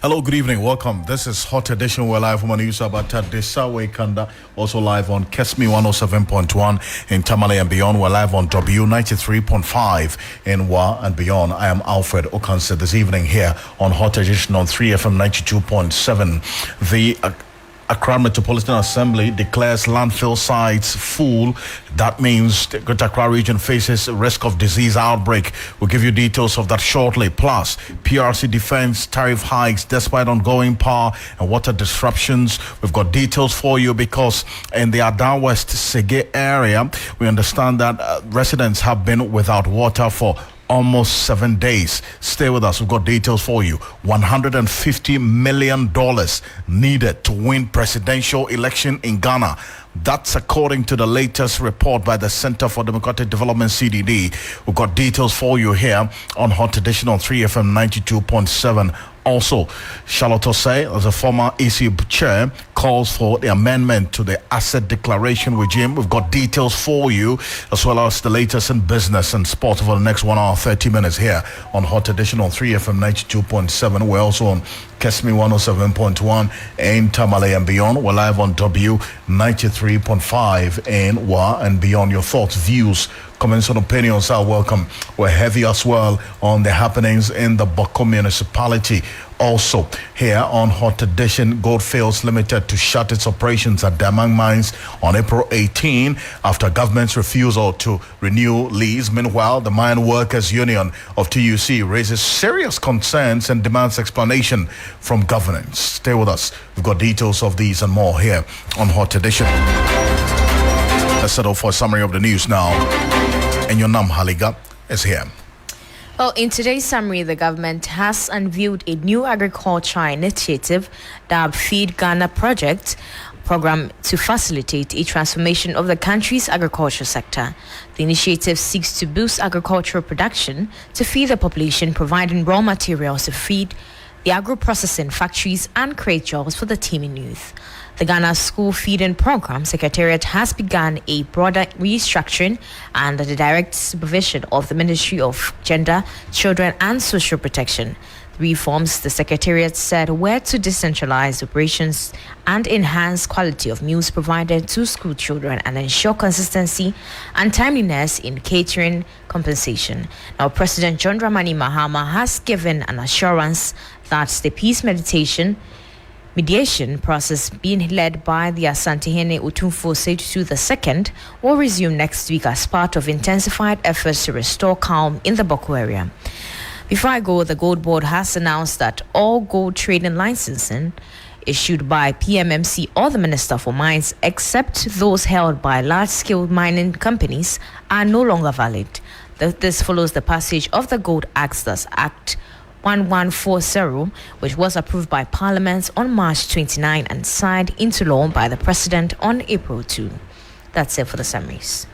Hello, good evening. Welcome. This is Hot Edition. We're live from Anusa Desawe Kanda, also live on Kesmi 107.1 in Tamale and beyond. We're live on W93.5 in Wa and beyond. I am Alfred Ocansey this evening here on Hot Edition on 3FM 92.7. The Accra Metropolitan Assembly declares landfill sites full. That means the Greater Accra region faces a risk of disease outbreak. We'll give you details of that shortly. Plus, PRC defends tariff hikes despite ongoing power and water disruptions. We've got details for you because in the Adan West Sege area, we understand that residents have been without water for almost 7 days. Stay with us. We've got details for you. $150 million needed to win presidential election in Ghana. That's according to the latest report by the Center for Democratic Development, CDD. We've got details for you here on Hot Edition on 3FM 92.7. Also, Charlotte Osei, as a former EC chair, calls for the amendment to the asset declaration regime. We've got details for you, as well as the latest in business and sport for the next 1 hour, 30 minutes here on Hot Edition on 3FM 92.7. We're also on Kesmi 107.1 in Tamale and beyond. We're live on W 93.5 in Wa and beyond. Your thoughts, views, comments and opinions are welcome. We're heavy as well on the happenings in the Boko municipality. Also, here on Hot Edition, Goldfields Limited to shut its operations at Damang Mines on April 18 after government's refusal to renew lease. Meanwhile, the Mine Workers Union of TUC raises serious concerns and demands explanation from governance. Stay with us. We've got details of these and more here on Hot Edition. Let's settle for a summary of the news now. And your Nam Haliga is here. Well, in today's summary, the government has unveiled a new agriculture initiative, the Feed Ghana program to facilitate a transformation of the country's agriculture sector. The initiative seeks to boost agricultural production to feed the population, providing raw materials to feed the agro-processing factories and create jobs for the teeming youth. The Ghana School Feeding Program Secretariat has begun a broader restructuring under the direct supervision of the Ministry of Gender, Children and Social Protection. The reforms, the Secretariat said, were to decentralize operations and enhance quality of meals provided to school children and ensure consistency and timeliness in catering compensation. Now, President John Dramani Mahama has given an assurance that the peace mediation process being led by the Asantehene Otumfuo Seitu II will resume next week as part of intensified efforts to restore calm in the Boko area. Before I go, the Gold Board has announced that all gold trading licensing issued by PMMC or the Minister for Mines, except those held by large-scale mining companies, are no longer valid. This follows the passage of the Gold Acts, thus Act 1140, which was approved by Parliament on March 29 and signed into law by the President on April 2. That's it for the summaries.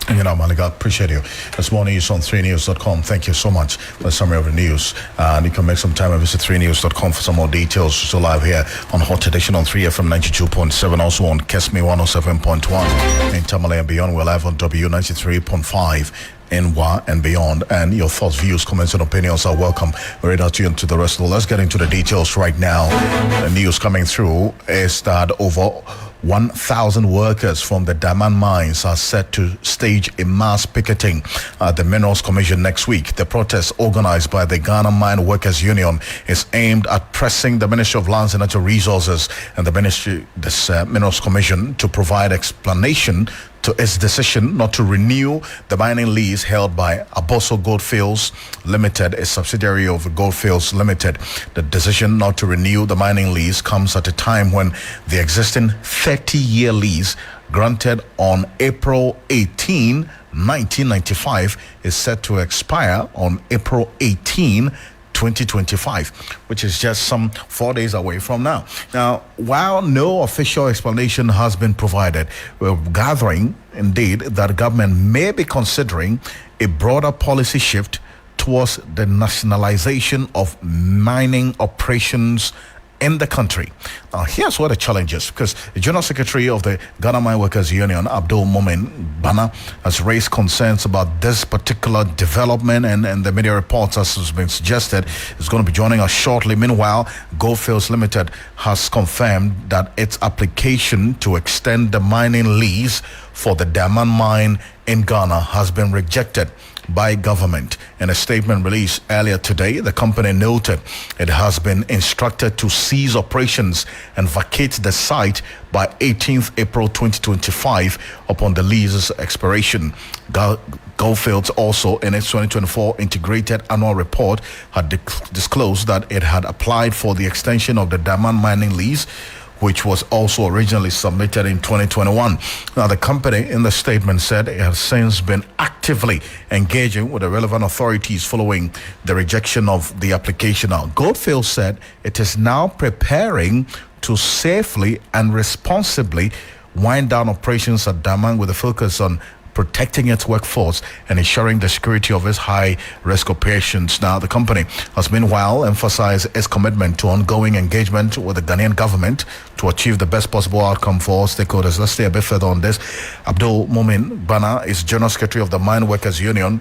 And Malika, appreciate you. This morning is on 3news.com. Thank you so much for the summary of the news. And you can make some time and visit 3news.com for some more details. So live here on Hot Edition on 3FM 92.7, also on Kesmi 107.1 in Tamale and beyond. We're live on W93.5 in Wa and beyond, and your thoughts, views, comments and opinions are welcome. We're ready to tune to the rest of the. Let's get into the details right now. The news coming through is that over 1,000 workers from the Daman mines are set to stage a mass picketing at the Minerals Commission next week. The protest, organized by the Ghana Mine Workers Union, is aimed at pressing the Ministry of Lands and Natural Resources and the Minerals Commission to provide explanation to its decision not to renew the mining lease held by Aboso Goldfields Limited, a subsidiary of Goldfields Limited. The decision not to renew the mining lease comes at a time when the existing 30-year lease granted on April 18, 1995 is set to expire on April 18, 2025, which is just some 4 days away from now. Now, while no official explanation has been provided, we're gathering indeed that government may be considering a broader policy shift towards the nationalization of mining operations in the country. Now, here's what the challenge is, because the General Secretary of the Ghana Mine Workers Union, Abdul Momin Bana, has raised concerns about this particular development, and the media reports, as has been suggested, is going to be joining us shortly. Meanwhile, GOLDFIELDS Limited has confirmed that its application to extend the mining lease for the diamond mine in Ghana has been rejected by government. In a statement released earlier today, the company noted it has been instructed to cease operations and vacate the site by 18th April 2025 upon the lease's expiration. GOLDFIELDS also, in its 2024 integrated annual report, had disclosed that it had applied for the extension of the diamond mining lease, which was also originally submitted in 2021. Now, the company in the statement said it has since been actively engaging with the relevant authorities following the rejection of the application. Now, GOLDFIELDS said it is now preparing to safely and responsibly wind down operations at Damang with a focus on protecting its workforce and ensuring the security of its high-risk operations. Now, the company has meanwhile emphasized its commitment to ongoing engagement with the Ghanaian government to achieve the best possible outcome for all stakeholders. Let's stay a bit further on this. Abdul Momin Bana is General Secretary of the Mine Workers Union.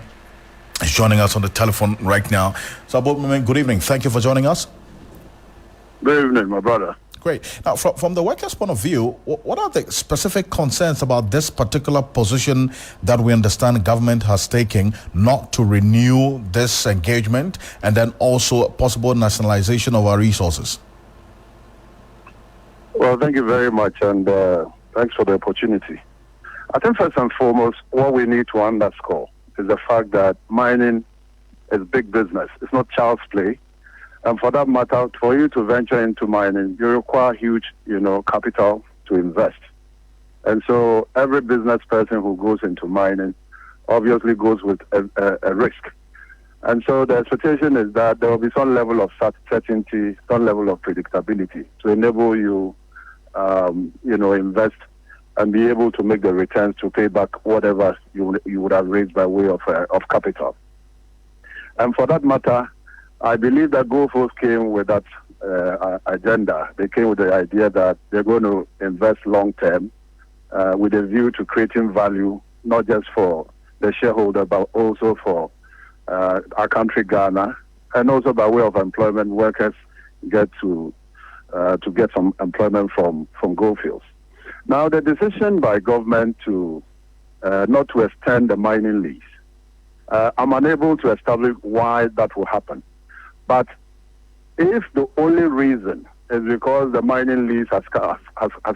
He's joining us on the telephone right now. So, Abdul Momin, good evening. Thank you for joining us. Good evening, my brother. Great. Now, from the workers' point of view, what are the specific concerns about this particular position that we understand government has taken not to renew this engagement, and then also possible nationalization of our resources? Well, thank you very much, and thanks for the opportunity. I think first and foremost, what we need to underscore is the fact that mining is big business. It's not child's play. And for that matter, for you to venture into mining, you require huge, capital to invest. And so every business person who goes into mining obviously goes with a risk. And so the expectation is that there will be some level of certainty, some level of predictability to enable you, invest and be able to make the returns to pay back whatever you would have raised by way of capital. And for that matter, I believe that GOLDFIELDS came with that agenda. They came with the idea that they're going to invest long term with a view to creating value, not just for the shareholder, but also for our country, Ghana, and also by way of employment, workers get to get some employment from GOLDFIELDS. Now, the decision by government to not to extend the mining lease, I'm unable to establish why that will happen. But if the only reason is because the mining lease has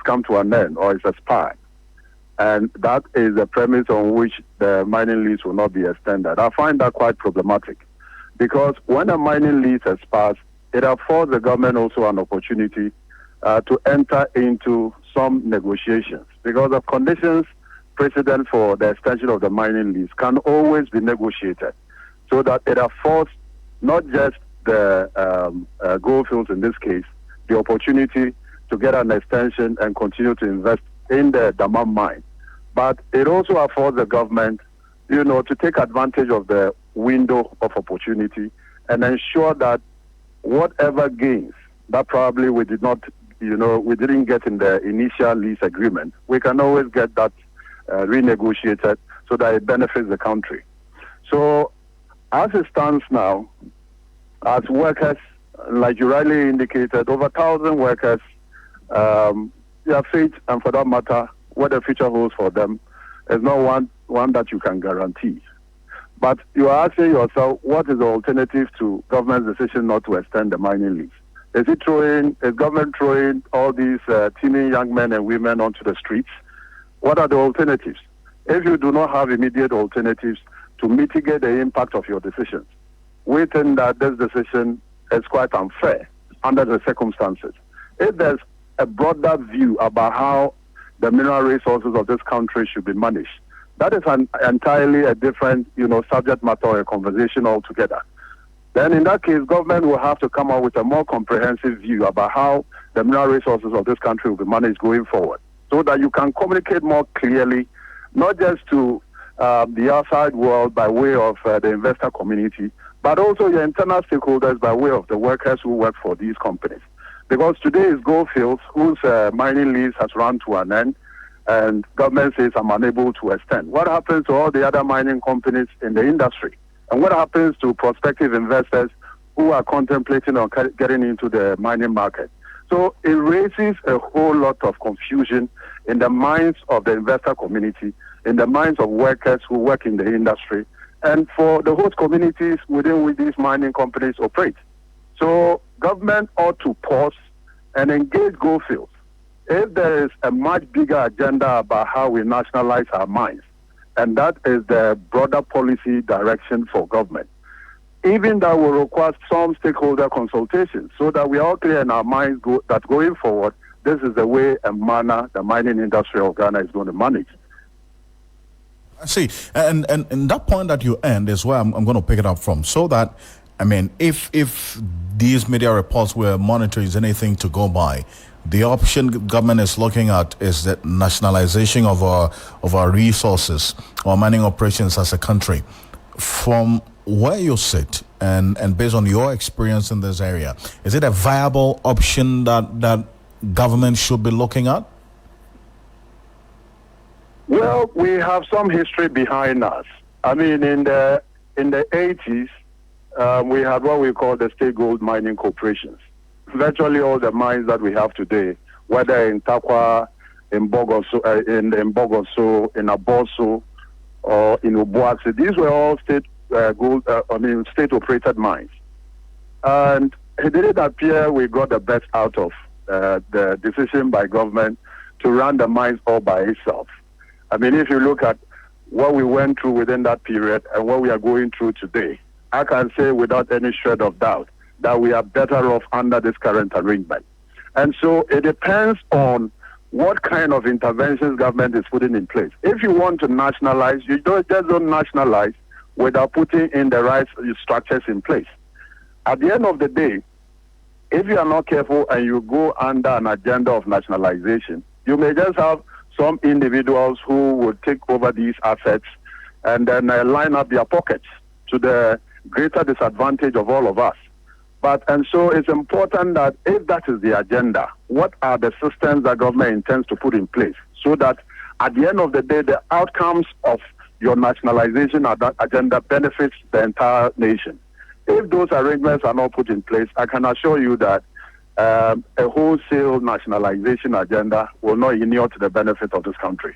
come to an end or is expired, and that is the premise on which the mining lease will not be extended, I find that quite problematic. Because when a mining lease expires, it affords the government also an opportunity to enter into some negotiations, because the conditions precedent for the extension of the mining lease can always be negotiated, so that it affords not just the GOLDFIELDS in this case the opportunity to get an extension and continue to invest in the diamond mine, but it also affords the government, to take advantage of the window of opportunity and ensure that whatever gains that probably we didn't get in the initial lease agreement, we can always get that renegotiated so that it benefits the country. So as it stands now, as workers, like you rightly indicated, over 1,000 workers, their fate, and for that matter, what the future holds for them, is not one that you can guarantee. But you are asking yourself, what is the alternative to government's decision not to extend the mining lease? Is government throwing all these teeming young men and women onto the streets? What are the alternatives? If you do not have immediate alternatives to mitigate the impact of your decisions, we think that this decision is quite unfair under the circumstances. If there's a broader view about how the mineral resources of this country should be managed, that is entirely a different, subject matter or a conversation altogether. Then in that case, government will have to come up with a more comprehensive view about how the mineral resources of this country will be managed going forward, so that you can communicate more clearly, not just to the outside world by way of the investor community, but also your internal stakeholders by way of the workers who work for these companies. Because today is Goldfields, whose mining lease has run to an end, and government says I'm unable to extend. What happens to all the other mining companies in the industry? And what happens to prospective investors who are contemplating on getting into the mining market? So it raises a whole lot of confusion in the minds of the investor community, in the minds of workers who work in the industry, and for the host communities within which these mining companies operate. So government ought to pause and engage Goldfields. If there is a much bigger agenda about how we nationalize our mines, and that is the broader policy direction for government, even that will require some stakeholder consultation so that we are all clear in our minds that going forward, this is the way and manner the mining industry of Ghana is going to manage. I see. And that point that you end is where I'm going to pick it up from. So that, I mean, if these media reports were monitoring is anything to go by, the option government is looking at is the nationalization of our resources, our mining operations as a country. From where you sit and based on your experience in this area, is it a viable option that government should be looking at? Well, we have some history behind us. I mean, in the 80s, we had what we call the state gold mining corporations. Virtually all the mines that we have today, whether in Takwa, in Bogoso, in Aboso, or in Obuasi, these were all state-operated mines. And it didn't appear we got the best out of the decision by government to run the mines all by itself. I mean, if you look at what we went through within that period and what we are going through today, I can say without any shred of doubt that we are better off under this current arrangement. And so it depends on what kind of interventions government is putting in place. If you want to nationalize, you just don't nationalize without putting in the right structures in place. At the end of the day, if you are not careful and you go under an agenda of nationalization, you may just have some individuals who would take over these assets and then line up their pockets to the greater disadvantage of all of us. And so it's important that if that is the agenda, what are the systems that government intends to put in place so that at the end of the day, the outcomes of your nationalization agenda benefits the entire nation. If those arrangements are not put in place, I can assure you that a wholesale nationalization agenda will not inure to the benefit of this country.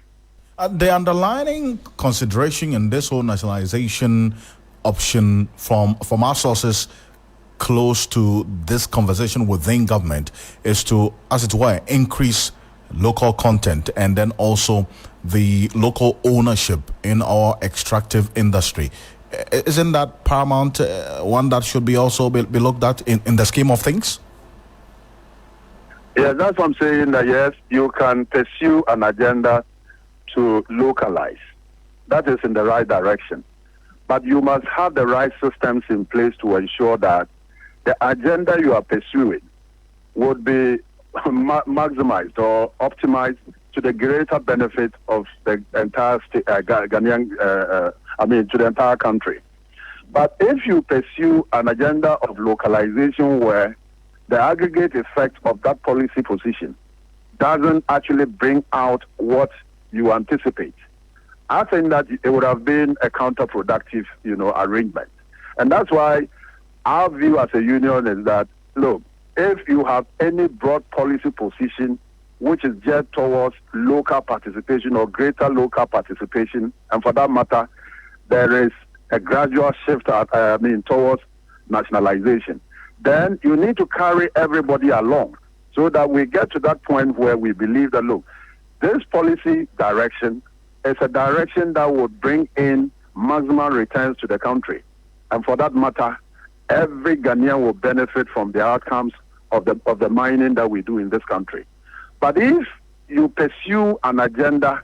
The underlying consideration in this whole nationalization option from our sources close to this conversation within government is to, as it were, increase local content and then also the local ownership in our extractive industry. Isn't that paramount, one that should be also be looked at in the scheme of things? Yeah, that's what I'm saying, that yes, you can pursue an agenda to localize. That is in the right direction. But you must have the right systems in place to ensure that the agenda you are pursuing would be maximized or optimized to the greater benefit of the entire Ghanaian, to the entire country. But if you pursue an agenda of localization where the aggregate effect of that policy position doesn't actually bring out what you anticipate, I think that it would have been a counterproductive, arrangement. And that's why our view as a union is that, look, if you have any broad policy position which is geared towards local participation or greater local participation, and for that matter, there is a gradual shift towards nationalization, then you need to carry everybody along so that we get to that point where we believe that, look, this policy direction is a direction that would bring in maximum returns to the country. And for that matter, every Ghanaian will benefit from the outcomes of the mining that we do in this country. But if you pursue an agenda,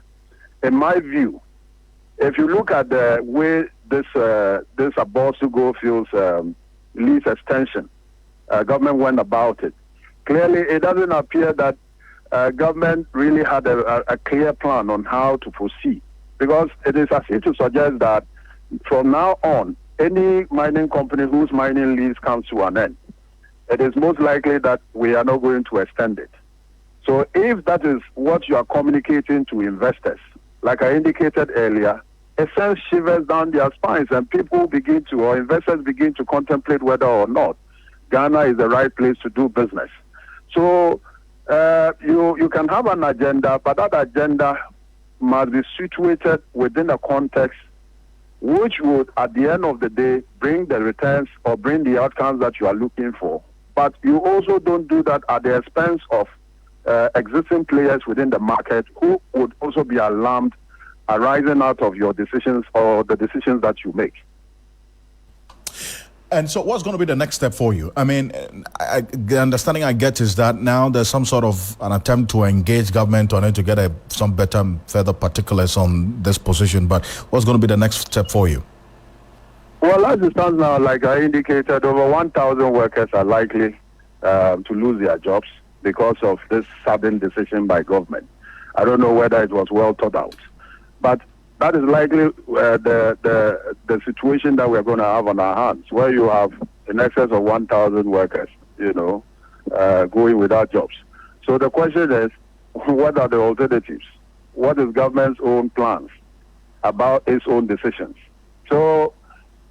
in my view, if you look at the way this Abosu Goldfields lease extension, government went about it, clearly it doesn't appear that government really had a clear plan on how to proceed. Because it is as if to suggest that from now on, any mining company whose mining lease comes to an end, it is most likely that we are not going to extend it. So if that is what you are communicating to investors, like I indicated earlier, it sends shivers down their spines, and people begin to, or investors begin to contemplate whether or not Ghana is the right place to do business. So you can have an agenda, but that agenda must be situated within a context which would, at the end of the day, bring the returns or bring the outcomes that you are looking for. But you also don't do that at the expense of existing players within the market who would also be alarmed arising out of your decisions or the decisions that you make. And so what's going to be the next step for you? I mean, the understanding I get is that now there's some sort of an attempt to engage government on it to get some better, further particulars on this position. But what's going to be the next step for you? Well, as it stands now, like I indicated, over 1,000 workers are likely to lose their jobs because of this sudden decision by government. I don't know whether it was well thought out. But that is likely the situation that we're going to have on our hands, where you have in excess of 1,000 workers, going without jobs. So the question is, what are the alternatives? What is government's own plans about its own decisions? So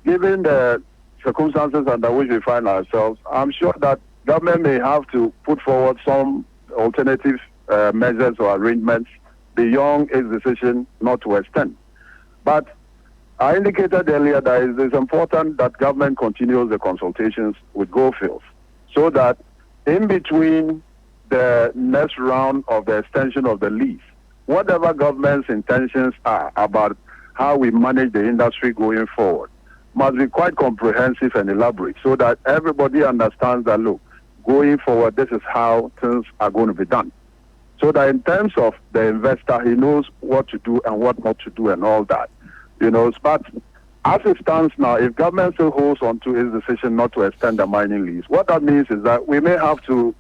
given the circumstances under which we find ourselves, I'm sure that government may have to put forward some alternative measures or arrangements beyond its decision not to extend. But I indicated earlier that it is important that government continues the consultations with GOLDFIELDS so that in between the next round of the extension of the lease, whatever government's intentions are about how we manage the industry going forward must be quite comprehensive and elaborate so that everybody understands that, look, going forward, this is how things are going to be done. So that in terms of the investor, he knows what to do and what not to do and all that. But as it stands now, if government still holds on to its decision not to extend the mining lease, what that means is that we may have to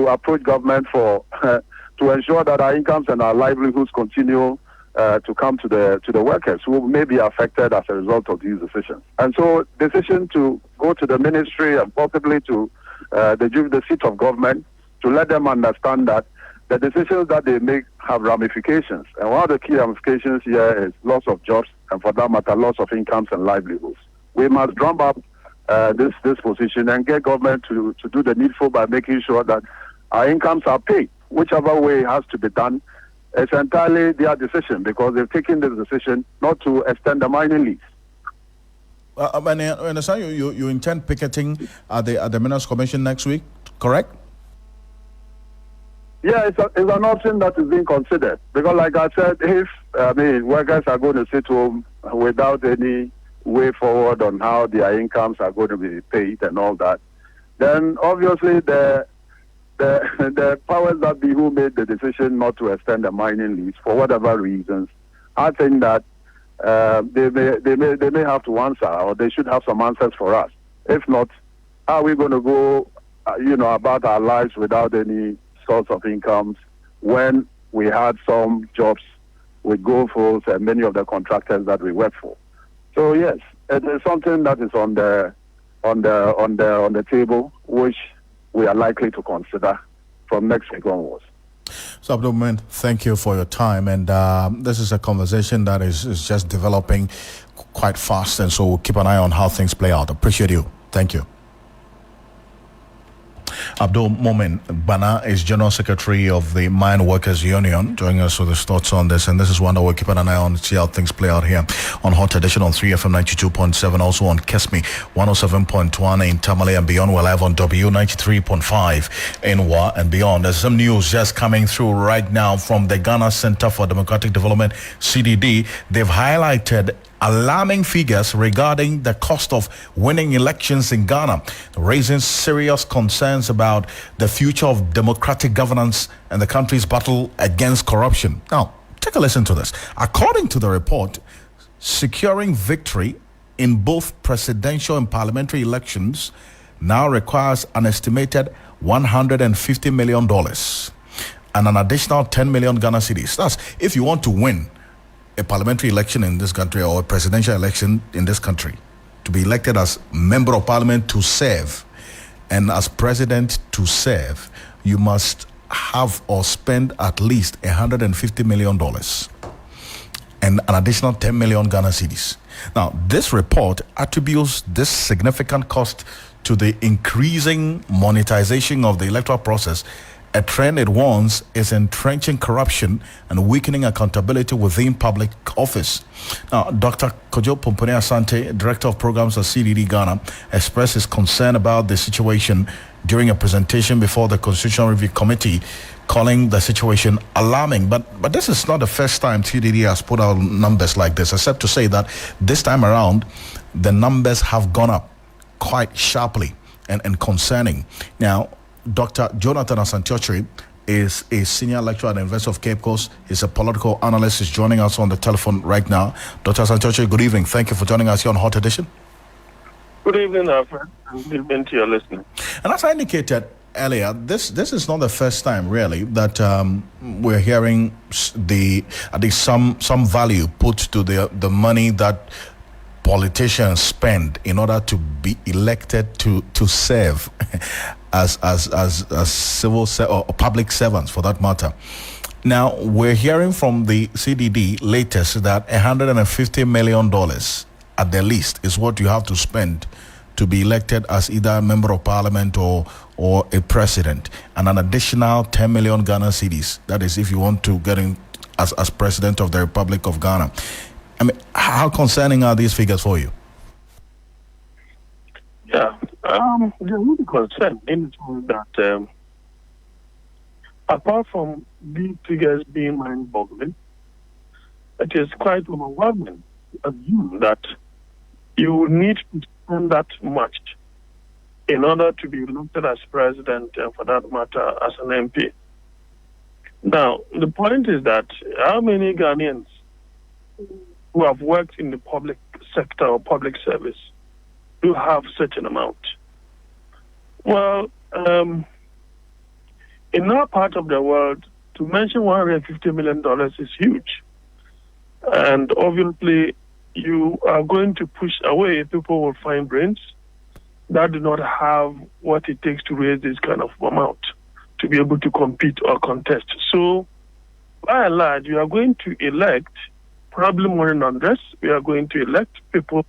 approach government for to ensure that our incomes and our livelihoods continue to come to the workers who may be affected as a result of these decisions. And so decision to go to the ministry and possibly to the seat of government to let them understand that the decisions that they make have ramifications. And one of the key ramifications here is loss of jobs and, for that matter, loss of incomes and livelihoods. We must drum up this position and get government to do the needful by making sure that our incomes are paid. Whichever way has to be done, it's entirely their decision because they've taken this decision not to extend the mining lease. I understand you intend picketing at the Minerals Commission next week, correct? Yeah, it's an option that is being considered because, like I said, if workers are going to sit home without any way forward on how their incomes are going to be paid and all that, then obviously the powers that be who made the decision not to extend the mining lease for whatever reasons, I think that they may have to answer, or they should have some answers for us. If not, how are we going to go, about our lives without any source of incomes when we had some jobs with GOLDFIELDS and many of the contractors that we work for? So yes, it is something that is on the table, which we are likely to consider from next week onwards. So Abdul Momen, thank you for your time, and this is a conversation that is just developing quite fast, and so we'll keep an eye on how things play out. Appreciate you. Thank you. Abdul Momen Bana is General Secretary of the Mine Workers Union, joining us with his thoughts on this. And this is one that we're keeping an eye on to see how things play out here on Hot Edition on 3FM 92.7, also on Kesmi 107.1 in Tamale and beyond. We're live on W 93.5 in Wa and beyond. There's some news just coming through right now from the Ghana Center for Democratic Development, CDD. They've highlighted alarming figures regarding the cost of winning elections in Ghana, raising serious concerns about the future of democratic governance and the country's battle against corruption. Now, take a listen to this. According to the report, securing victory in both presidential and parliamentary elections now requires an estimated $150 million and an additional 10 million Ghana cedis. That's if you want to win a parliamentary election in this country or a presidential election in this country, to be elected as member of parliament to serve And as president to serve, you must have or spend at least $150 million and an additional 10 million Ghana cedis. Now, this report attributes this significant cost to the increasing monetization of the electoral process. A trend it warns is entrenching corruption and weakening accountability within public office. Now, Dr. Kojo Pompone Asante, Director of Programs at CDD Ghana, expressed his concern about the situation during a presentation before the Constitutional Review Committee, calling the situation alarming. But this is not the first time CDD has put out numbers like this, except to say that this time around, the numbers have gone up quite sharply and concerning. Now, Dr. Jonathan Asantiochiri is a senior lecturer at the University of Cape Coast. He's a political analyst. He's joining us on the telephone right now. Dr. Asantiochiri, good evening. Thank you for joining us here on Hot Edition. Good evening, Alfred, and good evening to your listeners. And as I indicated earlier, this is not the first time, really, that we're hearing some value put to the money that politicians spend in order to be elected to serve as civil or public servants, for that matter. Now, we're hearing from the CDD latest that $150 million at the least is what you have to spend to be elected as either a member of parliament or a president, and an additional 10 million Ghana cedis. That is, if you want to get in as president of the Republic of Ghana. I mean, how concerning are these figures for you? Yeah, they're really concerned in that apart from these figures being mind-boggling, it is quite overwhelming to assume that you need to spend that much in order to be elected as president and, for that matter, as an MP. Now, the point is that how many Ghanaians who have worked in the public sector or public service do have such an amount? Well, in our part of the world, to mention $150 million is huge. And obviously, you are going to push away people with fine brains that do not have what it takes to raise this kind of amount to be able to compete or contest. So, by and large, you are going to elect probably money launderers. We are going to elect people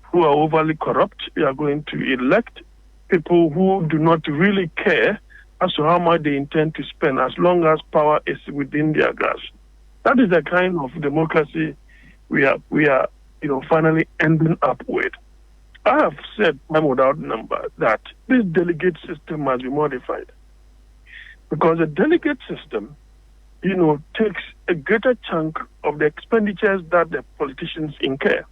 who are overly corrupt. We are going to elect people who do not really care as to how much they intend to spend, as long as power is within their grasp. That is the kind of democracy we are finally ending up with. I have said, time without number, that this delegate system must be modified, because the delegate system, takes a greater chunk of the expenditures that the politicians incur.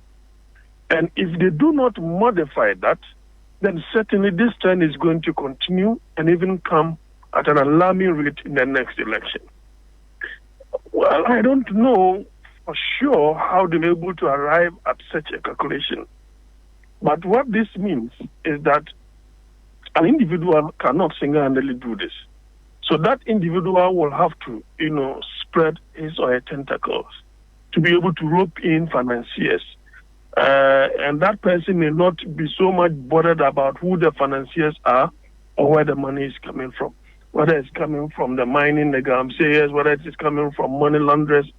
And if they do not modify that, then certainly this trend is going to continue and even come at an alarming rate in the next election. Well, I don't know for sure how they're able to arrive at such a calculation. But what this means is that an individual cannot single-handedly do this. So that individual will have to, spread his or her tentacles to be able to rope in financiers. And that person may not be so much bothered about who the financiers are or where the money is coming from. Whether it's coming from the mining, the gamsayers, whether it is coming from money launderers,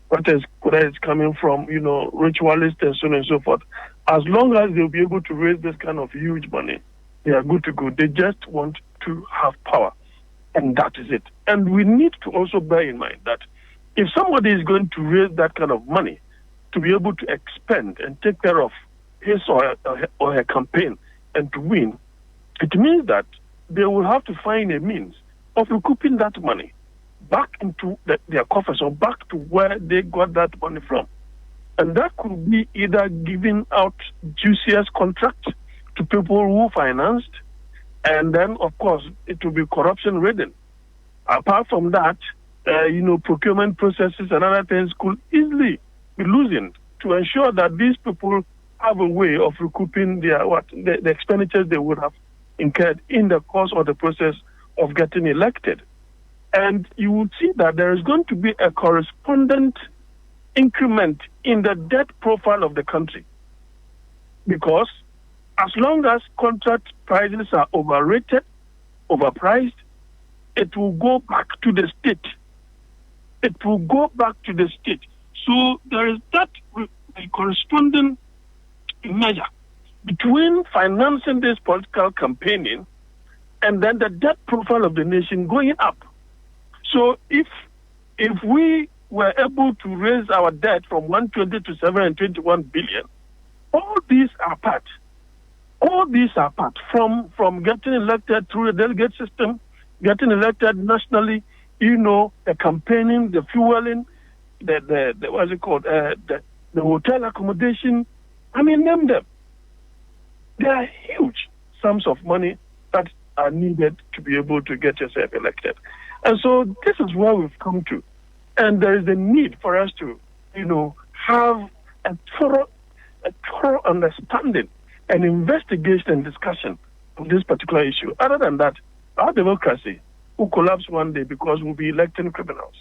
whether it's coming from, ritualists and so on and so forth. As long as they'll be able to raise this kind of huge money, they are good to go. They just want to have power. And that is it. And we need to also bear in mind that if somebody is going to raise that kind of money to be able to expend and take care of his or her campaign and to win, it means that they will have to find a means of recouping that money back into their coffers or back to where they got that money from. And that could be either giving out juiciest contracts to people who financed, and then, of course, it will be corruption-ridden. Apart from that, procurement processes and other things could easily be loosened to ensure that these people have a way of recouping the expenditures they would have incurred in the course of the process of getting elected. And you will see that there is going to be a correspondent increment in the debt profile of the country. Because as long as contract prices are overrated, overpriced, it will go back to the state. It will go back to the state. So there is that corresponding measure between financing this political campaigning and then the debt profile of the nation going up. So if we were able to raise our debt from 120 to 721 billion, all these are part from getting elected through the delegate system, getting elected nationally, the campaigning, the fueling, the what's it called, the hotel accommodation. I mean, name them. There are huge sums of money that are needed to be able to get yourself elected. And so this is where we've come to. And there is a need for us to, have a thorough understanding and investigation and discussion of this particular issue. Other than that, our democracy will collapse one day because we'll be electing criminals.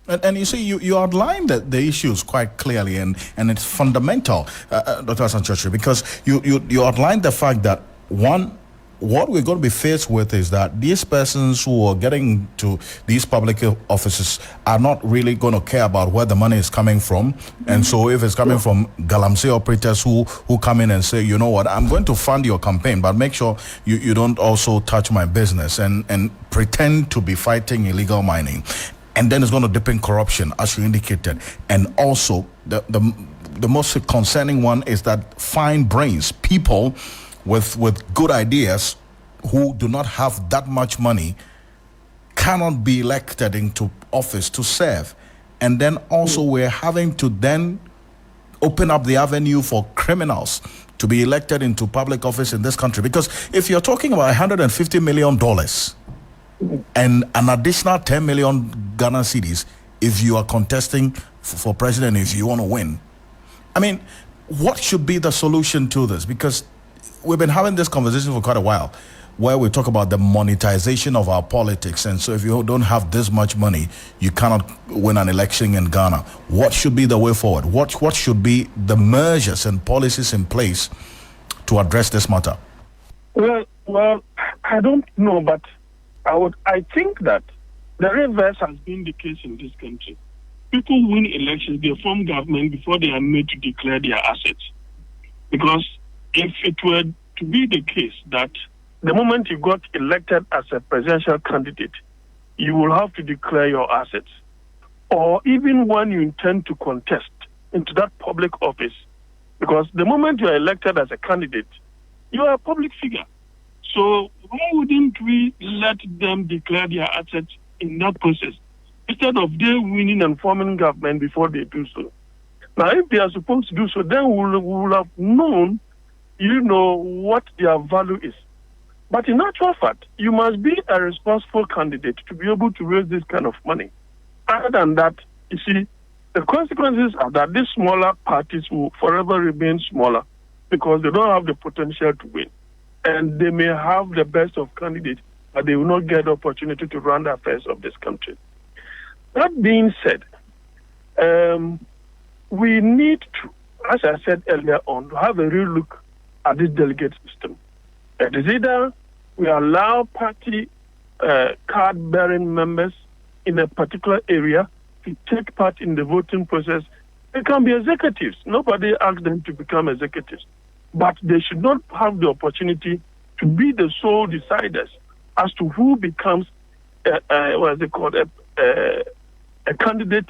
And you see, you outlined the issues quite clearly, and it's fundamental, Dr. Asanchochi, because you outlined the fact that, one, what we're going to be faced with is that these persons who are getting to these public offices are not really going to care about where the money is coming from. And so if it's coming from galamsey operators who come in and say, you know what, I'm going to fund your campaign, but make sure you don't also touch my business, and pretend to be fighting illegal mining. And then it's going to dip in corruption, as you indicated. And also, the most concerning one is that fine brains, people with good ideas who do not have that much money, cannot be elected into office to serve. And then also we're having to then open up the avenue for criminals to be elected into public office in this country. Because if you're talking about $150 million and an additional 10 million Ghana cedis if you are contesting for president, if you want to win, I mean, what should be the solution to this? Because we've been having this conversation for quite a while, where we talk about the monetization of our politics. And so if you don't have this much money, you cannot win an election in Ghana. What should be the way forward? What should be the measures and policies in place to address this matter? Well, I don't know, but I think that the reverse has been the case in this country. People win elections, they form government before they are made to declare their assets. Because if it were to be the case that the moment you got elected as a presidential candidate, you will have to declare your assets. Or even when you intend to contest into that public office, because the moment you are elected as a candidate, you are a public figure. So why wouldn't we let them declare their assets in that process, instead of they winning and forming government before they do so? Now, if they are supposed to do so, then we will have known, what their value is. But in actual fact, you must be a responsible candidate to be able to raise this kind of money. Other than that, you see, the consequences are that these smaller parties will forever remain smaller because they don't have the potential to win. And they may have the best of candidates, but they will not get the opportunity to run the affairs of this country. That being said, we need to, as I said earlier on, to have a real look at this delegate system. It is either we allow party card-bearing members in a particular area to take part in the voting process. They can be executives. Nobody asked them to become executives. But they should not have the opportunity to be the sole deciders as to who becomes a candidate,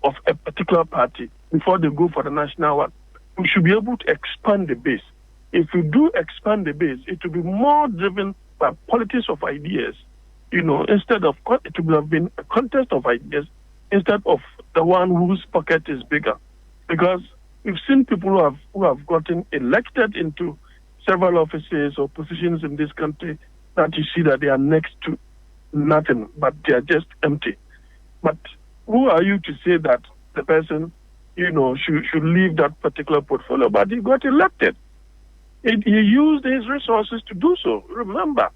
of a particular party before they go for the national one. We should be able to expand the base. If we do expand the base, it will be more driven by politics of ideas, instead of, it would have been a contest of ideas instead of the one whose pocket is bigger. Because we've seen people who have gotten elected into several offices or positions in this country that you see that they are next to nothing, but they are just empty. But who are you to say that the person, should leave that particular portfolio? But he got elected. He used his resources to do so. Remember,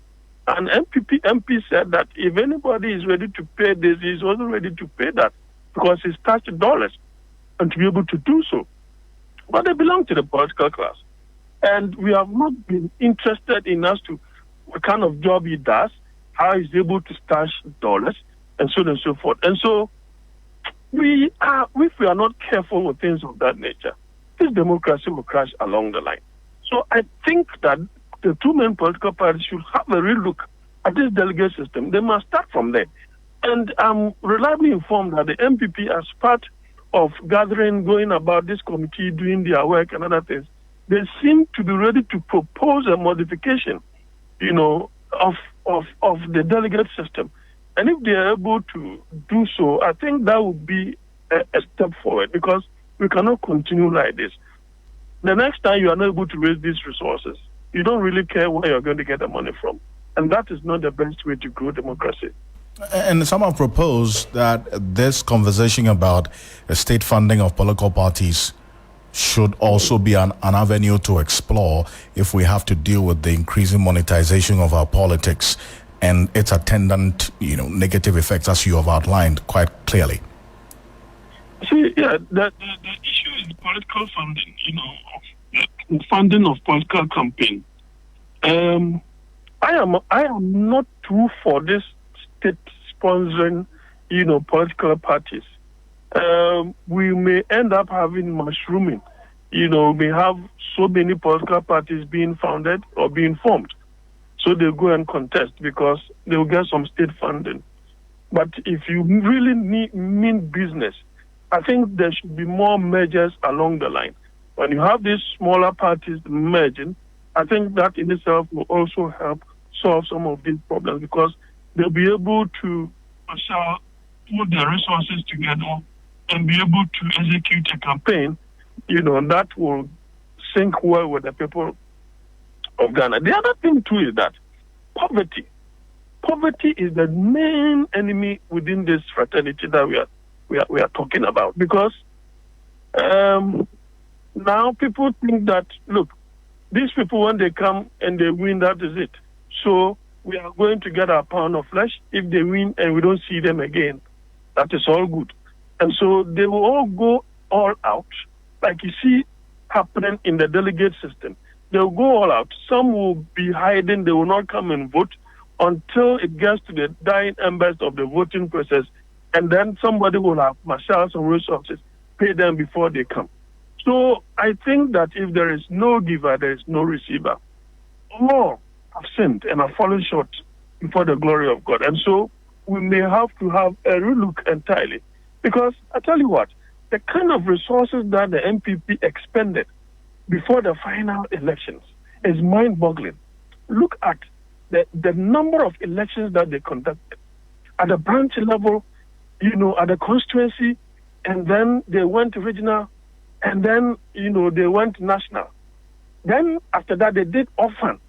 an MP said that if anybody is ready to pay this, he's also ready to pay that because he's touched dollars and to be able to do so. But they belong to the political class. And we have not been interested in as to what kind of job he does, how he's able to stash dollars, and so on and so forth. And so if we are not careful with things of that nature, this democracy will crash along the line. So I think that the two main political parties should have a real look at this delegate system. They must start from there. And I'm reliably informed that the MPP, as part of gathering, going about this committee, doing their work and other things, they seem to be ready to propose a modification, of the delegate system. And if they are able to do so, I think that would be a step forward, because we cannot continue like this. The next time you are not able to raise these resources, you don't really care where you're going to get the money from. And that is not the best way to grow democracy. And some have proposed that this conversation about state funding of political parties should also be an avenue to explore if we have to deal with the increasing monetization of our politics and its attendant, negative effects, as you have outlined quite clearly. See, the issue is political funding, funding of political campaign. I am not too for this state sponsoring, political parties. We may end up having mushrooming. We may have so many political parties being founded or being formed. So they go and contest because they will get some state funding. But if you really mean business, I think there should be more mergers along the line. When you have these smaller parties merging, I think that in itself will also help solve some of these problems, because they'll be able to put their resources together and be able to execute a campaign, that will sync well with the people of Ghana. The other thing too is that poverty. Poverty is the main enemy within this fraternity that we are talking about, because now people think that, look, these people, when they come and they win, that is it. So we are going to get our pound of flesh. If they win and we don't see them again, that is all good. And so they will all go all out, like you see happening in the delegate system. They'll go all out. Some will be hiding. They will not come and vote until it gets to the dying embers of the voting process. And then somebody will have marshaled some resources, pay them before they come. So I think that if there is no giver, there is no receiver. All have sinned and have fallen short before the glory of God. And so we may have to have a relook entirely. Because I tell you what, the kind of resources that the MPP expended before the final elections is mind-boggling. Look at the number of elections that they conducted at the branch level, at the constituency, and then they went regional, and then, they went national. Then after that, they did orphan,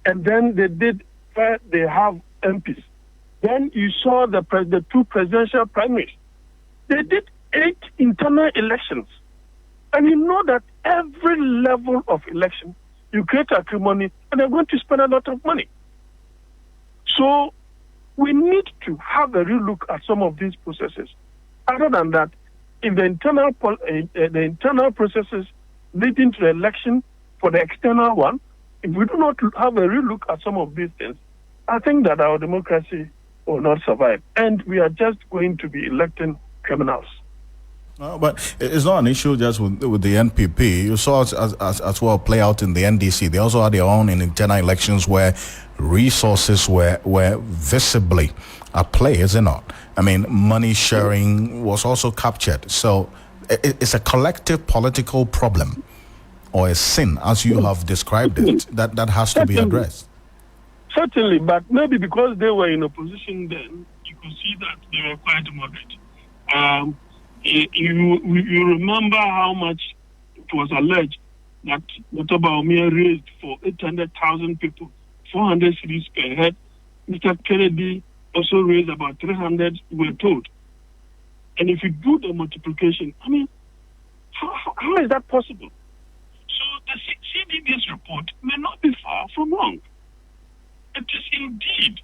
and then they did where they have MPs. Then you saw the two presidential primaries. They did 8 internal elections. And you know that every level of election, you create acrimony, and they're going to spend a lot of money. So we need to have a real look at some of these processes. Other than that, in the internal processes leading to the election for the external one, if we do not have a real look at some of these things, I think that our democracy will not survive. And we are just going to be electing criminals. But it's not an issue just with the NPP. You saw it as well play out in the NDC. They also had their own internal elections where resources were visibly at play, is it not? I mean, money sharing was also captured. So it's a collective political problem, or a sin, as you have described it, that has to be addressed. Certainly, but maybe because they were in opposition then, you could see that they were quite moderate. You remember how much it was alleged that Dr. Baumia raised for 800,000 people, 400 cities per head. Mr. Kennedy also raised about 300, we're told. And if you do the multiplication, I mean, how is that possible? So the CDD's report may not be far from wrong. It is indeed,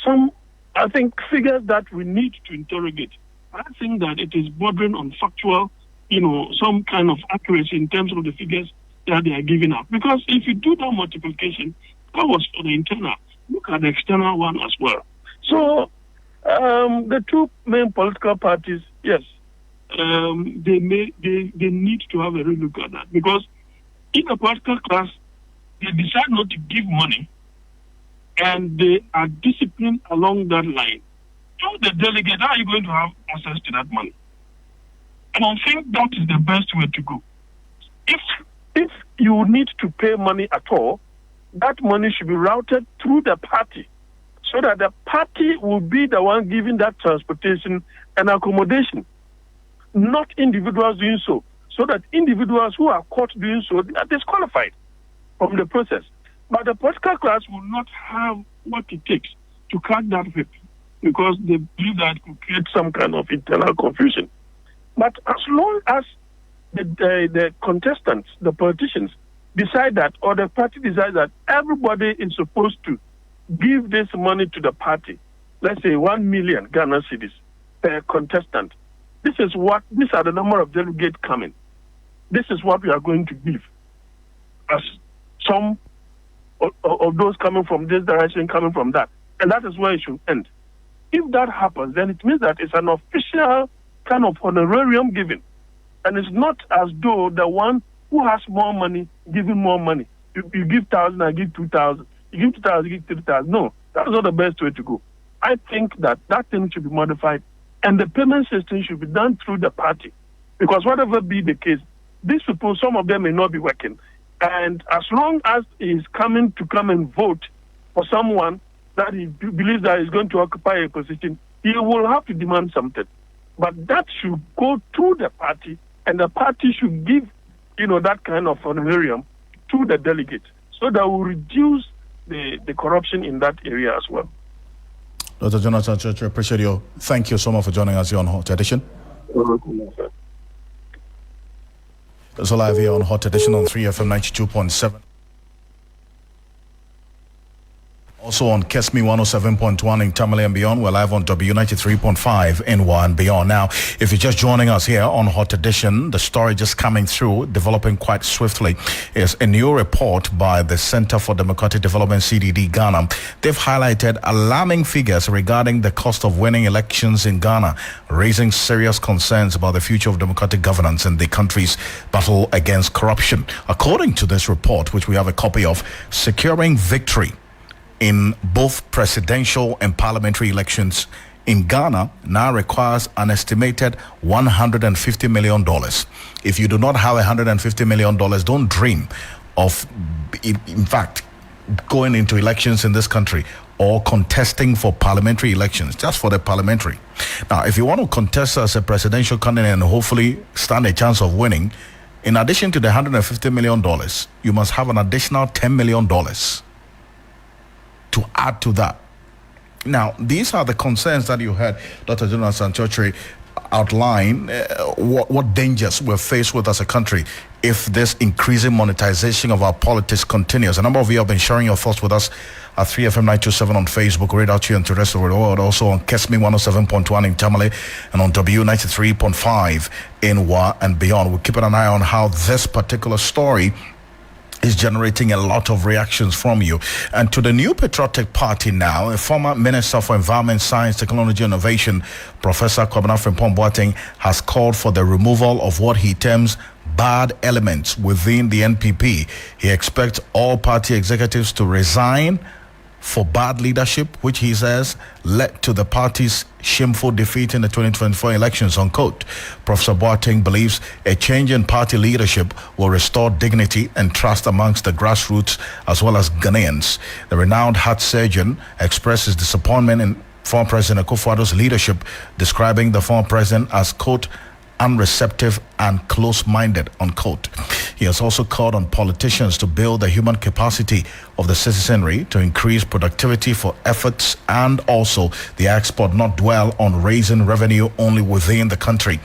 some, I think, figures that we need to interrogate. I think that it is bordering on factual, some kind of accuracy in terms of the figures that they are giving out. Because if you do that multiplication, that was for the internal. Look at the external one as well. So the two main political parties, yes, they need to have a relook at that, because in the political class, they decide not to give money, and they are disciplined along that line. So the delegate, how are you going to have access to that money? And I think that is the best way to go. If you need to pay money at all, that money should be routed through the party, so that the party will be the one giving that transportation and accommodation, not individuals doing so that individuals who are caught doing so are disqualified from the process. But the political class will not have what it takes to crack that whip, because they believe that it could create some kind of internal confusion. But as long as the contestants, the politicians, decide that, or the party decides that everybody is supposed to give this money to the party, let's say 1 million Ghana cedis per contestant, these are the number of delegates coming. This is what we are going to give, as some of those coming from this direction, coming from that. And that is where it should end. If that happens, then it means that it's an official kind of honorarium given. And it's not as though the one who has more money giving more money. You give 1,000, I give 2,000. You give 2,000, you give 3,000. No, that's not the best way to go. I think that thing should be modified, and the payment system should be done through the party. Because whatever be the case, these people, some of them may not be working. And as long as he is coming to come and vote for someone that he believes that is going to occupy a position, he will have to demand something. But that should go through the party, and the party should give, that kind of honorarium to the delegate, so that will reduce the corruption in that area as well. Dr. Jonathan Church, I appreciate you. Thank you so much for joining us here on Hot Edition. It's live here on Hot Edition on 3FM 92.7. Also on Kesmi 107.1 in Tamale and beyond. We're live on W93.5 in NY and beyond. Now, if you're just joining us here on Hot Edition, the story just coming through, developing quite swiftly, is a new report by the Center for Democratic Development, CDD Ghana. They've highlighted alarming figures regarding the cost of winning elections in Ghana, raising serious concerns about the future of democratic governance in the country's battle against corruption. According to this report, which we have a copy of, securing victory in both presidential and parliamentary elections in Ghana now requires an estimated $150 million. If you do not have $150 million, don't dream of, in fact, going into elections in this country or contesting for parliamentary elections, just for the parliamentary. Now, if you want to contest as a presidential candidate and hopefully stand a chance of winning, in addition to the $150 million, you must have an additional $10 million to add to that. Now, these are the concerns that you heard Dr. Jonathan Church outline what dangers we're faced with as a country if this increasing monetization of our politics continues. A number of you have been sharing your thoughts with us at 3FM 927 on Facebook, read out to you and to the rest of the world, also on Kesmi 107.1 in Tamale and on W93.5 in NY and beyond. We're keeping an eye on how this particular story is generating a lot of reactions from you. And to the new Patriotic Party now, a former Minister for Environment, Science, Technology and Innovation, Professor Kwabena Frimpong has called for the removal of what he terms bad elements within the NPP. He expects all party executives to resign for bad leadership, which he says led to the party's shameful defeat in the 2024 elections, unquote. Professor Boateng believes a change in party leadership will restore dignity and trust amongst the grassroots as well as Ghanaians. The renowned heart surgeon expresses disappointment in former President Akufo-Addo's leadership, describing the former president as, quote, unreceptive and close-minded, unquote. He has also called on politicians to build the human capacity of the citizenry to increase productivity for efforts, and also the export not dwell on raising revenue only within the country.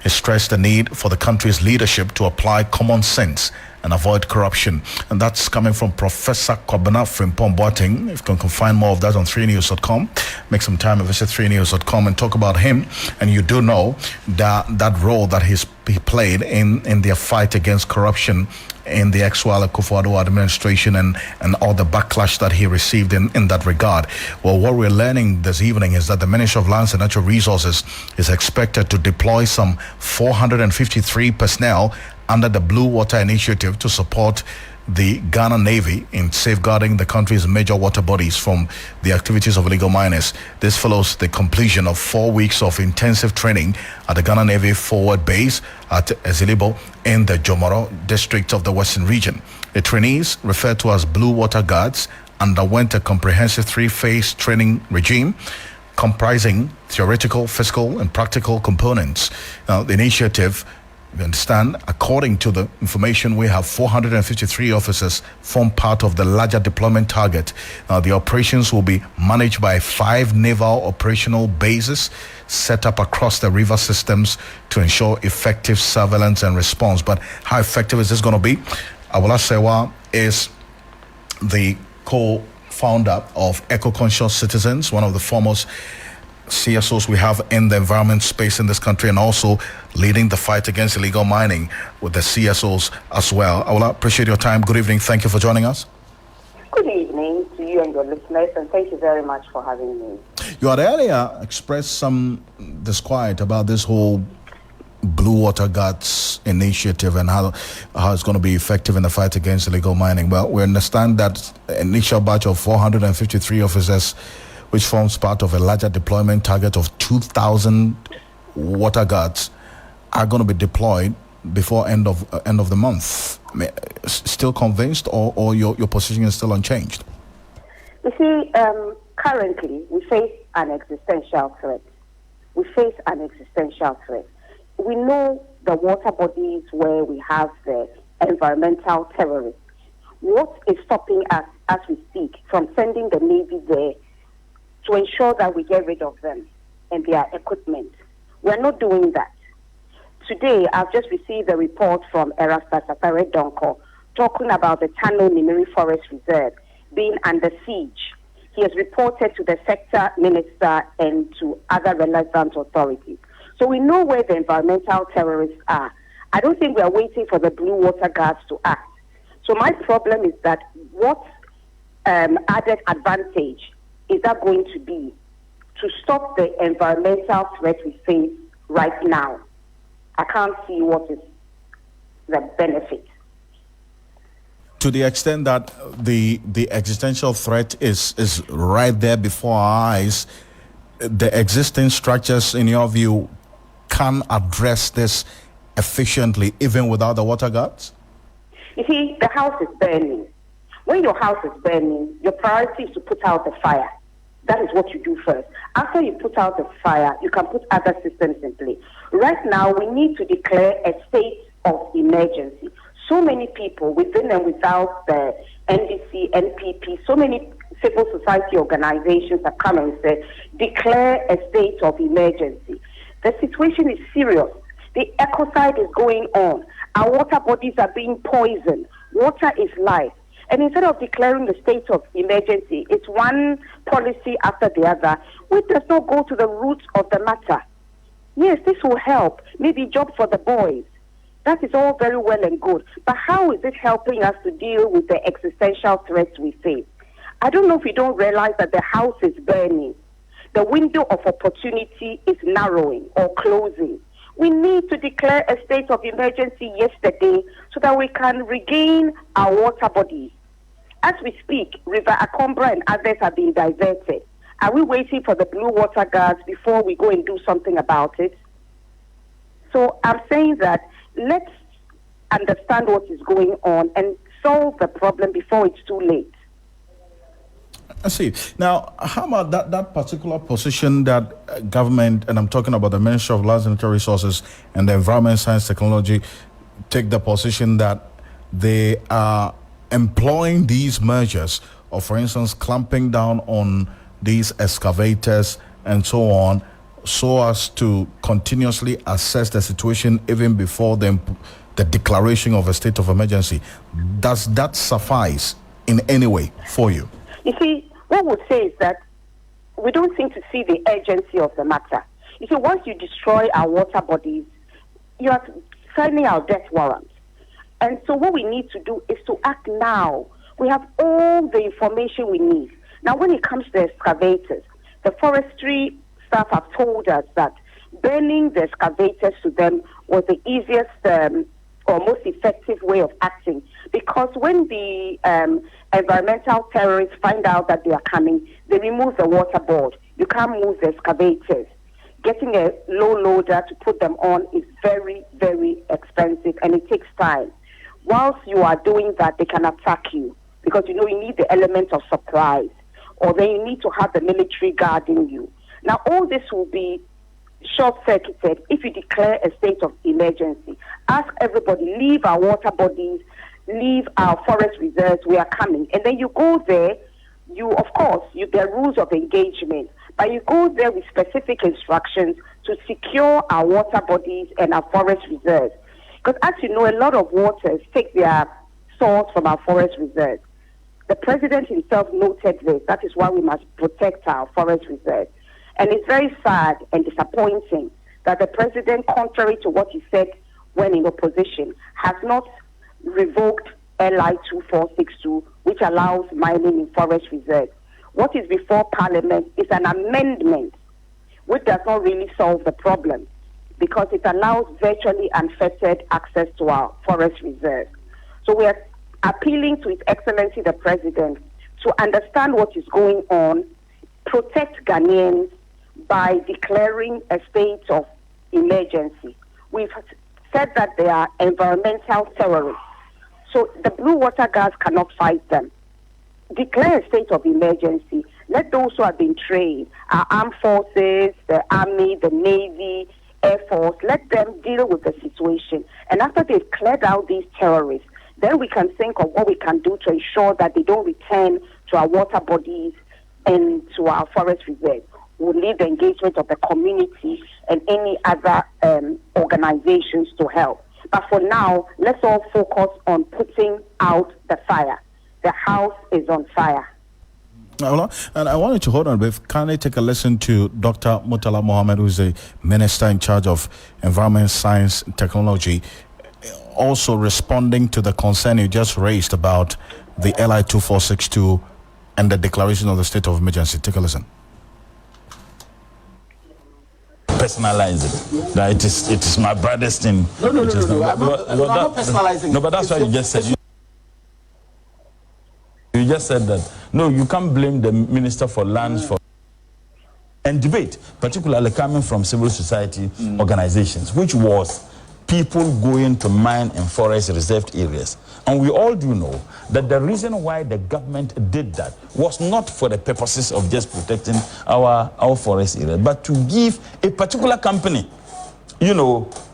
He stressed the need for the country's leadership to apply common sense and avoid corruption. And that's coming from Professor Kwabena Frimpong. If you can find more of that on 3news.com, make some time and visit 3news.com and talk about him. And you do know that role that he played in their fight against corruption in the ex-Alfred Akrofi administration and all the backlash that he received in that regard. Well, what we're learning this evening is that the Ministry of Lands and Natural Resources is expected to deploy some 453 personnel under the Blue Water Initiative to support the Ghana Navy in safeguarding the country's major water bodies from the activities of illegal miners. This follows the completion of 4 weeks of intensive training at the Ghana Navy Forward Base at Ezilibo in the Jomoro district of the Western region. The trainees, referred to as Blue Water Guards, underwent a comprehensive 3-phase training regime comprising theoretical, physical, and practical components. Now, the initiative, you understand, according to the information we have, 453 officers form part of the larger deployment target. Now, the operations will be managed by 5 naval operational bases set up across the river systems to ensure effective surveillance and response. But how effective is this going to be? Awala Sewa is the co-founder of Eco-Conscious Citizens, one of the foremost CSOs we have in the environment space in this country, and also leading the fight against illegal mining with the CSOs as well. I will appreciate your time. Good evening. Thank you for joining us. Good evening to you and your listeners, and thank you very much for having me. You had earlier expressed some disquiet about this whole Blue Water Guards initiative and how it's going to be effective in the fight against illegal mining. Well, we understand that initial batch of 453 officers, which forms part of a larger deployment target of 2,000 water guards, are going to be deployed before end of the month. Still convinced, or your position is still unchanged? You see, currently we face an existential threat. We know the water bodies where we have the environmental terrorists. What is stopping us as we speak from sending the Navy there to ensure that we get rid of them and their equipment? We're not doing that. Today, I've just received a report from Erasta Safari Donko talking about the Tano Nimiri Forest Reserve being under siege. He has reported to the sector minister and to other relevant authorities. So we know where the environmental terrorists are. I don't think we are waiting for the Blue Water Guards to act. So my problem is that what added advantage is that going to be to stop the environmental threat we face right now? I can't see what is the benefit. To the extent that the existential threat is right there before our eyes, the existing structures, in your view, can address this efficiently even without the water guards? You see, the house is burning. When your house is burning, your priority is to put out the fire. That is what you do first. After you put out the fire, you can put other systems in place. Right now, we need to declare a state of emergency. So many people within and without the NDC, NPP, so many civil society organizations have come and said, declare a state of emergency. The situation is serious. The ecocide is going on. Our water bodies are being poisoned. Water is life. And instead of declaring the state of emergency, it's one policy after the other, which does not go to the roots of the matter. Yes, this will help. Maybe job for the boys. That is all very well and good. But how is it helping us to deal with the existential threats we face? I don't know if you don't realize that the house is burning. The window of opportunity is narrowing or closing. We need to declare a state of emergency yesterday so that we can regain our water bodies. As we speak, River Akombra and others have been diverted. Are we waiting for the Blue Water Guards before we go and do something about it? So I'm saying that let's understand what is going on and solve the problem before it's too late. I see. Now, how about that particular position that government, and I'm talking about the Ministry of Lands and Natural Resources and the Environment, Science, Technology, take the position that they are employing these measures of, for instance, clamping down on these excavators and so on, so as to continuously assess the situation even before the declaration of a state of emergency. Does that suffice in any way for you? You see, what we say is that we don't seem to see the urgency of the matter. You see, once you destroy our water bodies, you are signing our death warrant. And so what we need to do is to act now. We have all the information we need. Now, when it comes to excavators, the forestry staff have told us that burning the excavators to them was the easiest or most effective way of acting, because when the environmental terrorists find out that they are coming, they remove the waterboard. You can't move the excavators. Getting a low loader to put them on is very, very expensive, and it takes time. Whilst you are doing that, they can attack you, because you need the element of surprise, or then you need to have the military guarding you. Now, all this will be short-circuited if you declare a state of emergency. Ask everybody, leave our water bodies, leave our forest reserves, we are coming. And then you go there, there are rules of engagement, but you go there with specific instructions to secure our water bodies and our forest reserves. Because as you know, a lot of waters take their source from our forest reserves. The president himself noted this. That is why we must protect our forest reserves. And it's very sad and disappointing that the president, contrary to what he said when in opposition, has not revoked LI 2462, which allows mining in forest reserves. What is before Parliament is an amendment which does not really solve the problem, because it allows virtually unfettered access to our forest reserves. So we are appealing to His Excellency the President to understand what is going on, protect Ghanaians by declaring a state of emergency. We've said that they are environmental terrorists, so the blue water guards cannot fight them. Declare a state of emergency. Let those who have been trained, our armed forces, the army, the navy, air force, let them deal with the situation. And after they've cleared out these terrorists, then we can think of what we can do to ensure that they don't return to our water bodies and to our forest reserves. We'll need the engagement of the community and any other organizations to help. But for now, let's all focus on putting out the fire. The house is on fire. And I wanted to hold on a bit. Can I take a listen to Dr. Murtala Mohammed, who's the Minister in charge of Environment, Science and Technology, also responding to the concern you just raised about the LI 2462 and the declaration of the state of emergency. Take a listen. Personalize it. That it is my brother's thing. No. I'm not personalizing. No, but that's what you just said. You just said that. No, you can't blame the Minister for Lands for and debate, particularly coming from civil society organizations, which was people going to mine in forest reserved areas. And we all do know that the reason why the government did that was not for the purposes of just protecting our forest area, but to give a particular company,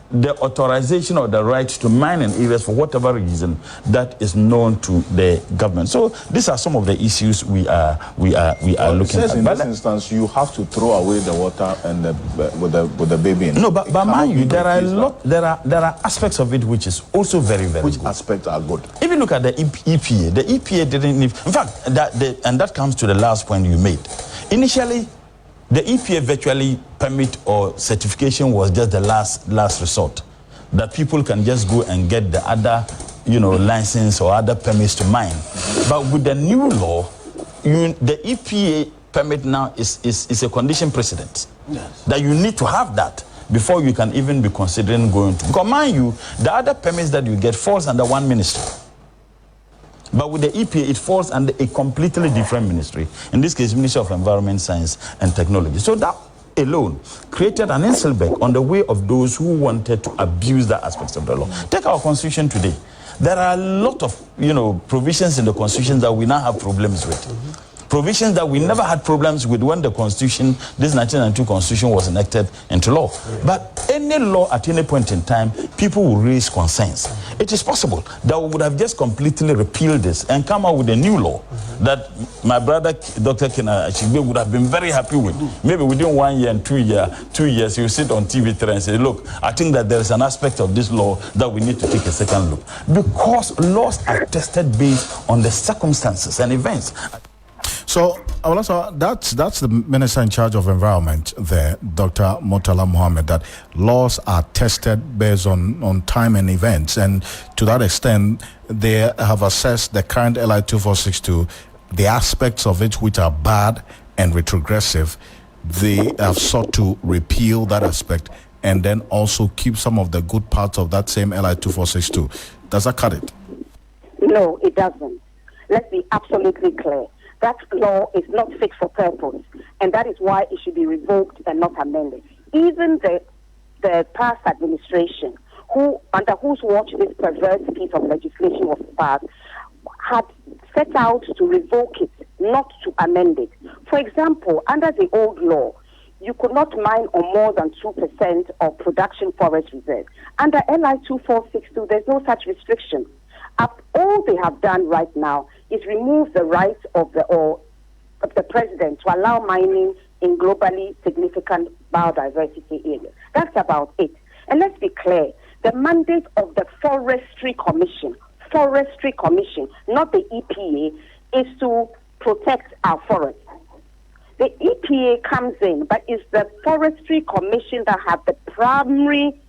the authorization or the right to mine in areas for whatever reason that is known to the government. So these are some of the issues we are looking at. In this instance, you have to throw away the water and with the baby in it. No, but mind you, there are aspects of it which is also very, very Which good. aspects are good? Even look at the EPA. The EPA didn't. In fact, that comes to the last point you made. Initially, the EPA virtually permit or certification was just the last resort, that people can just go and get the other, license or other permits to mine. But with the new law, the EPA permit now is a condition precedent. Yes. That you need to have that before you can even be considering going to. Because mind you, the other permits that you get falls under one ministry. But with the EPA, it falls under a completely different ministry. In this case, Ministry of Environment, Science and Technology. So that alone created an inselbeck on the way of those who wanted to abuse that aspect of the law. Take our Constitution today. There are a lot of, provisions in the Constitution that we now have problems with. Provisions that we never had problems with when the Constitution, this 1992 Constitution, was enacted into law. But any law at any point in time, people will raise concerns. It is possible that we would have just completely repealed this and come out with a new law that my brother, Dr. Kena Achigbe, would have been very happy with. Maybe within 1 year and 2 years, he'll sit on TV3 and say, look, I think that there is an aspect of this law that we need to take a second look. Because laws are tested based on the circumstances and events. So, also, that's the Minister in charge of Environment there, Dr. Murtala Mohammed, that laws are tested based on time and events. And to that extent, they have assessed the current LI 2462, the aspects of it which are bad and retrogressive. They have sought to repeal that aspect and then also keep some of the good parts of that same LI 2462. Does that cut it? No, it doesn't. Let's be absolutely clear. That law is not fit for purpose, and that is why it should be revoked and not amended. Even the past administration, under whose watch this perverse piece of legislation was passed, had set out to revoke it, not to amend it. For example, under the old law, you could not mine on more than 2% of production forest reserve. Under LI 2462, there's no such restriction. All they have done right now is remove the right of the president to allow mining in globally significant biodiversity areas. That's about it. And let's be clear, the mandate of the Forestry Commission, not the EPA, is to protect our forests. The EPA comes in, but it's the Forestry Commission that have the primary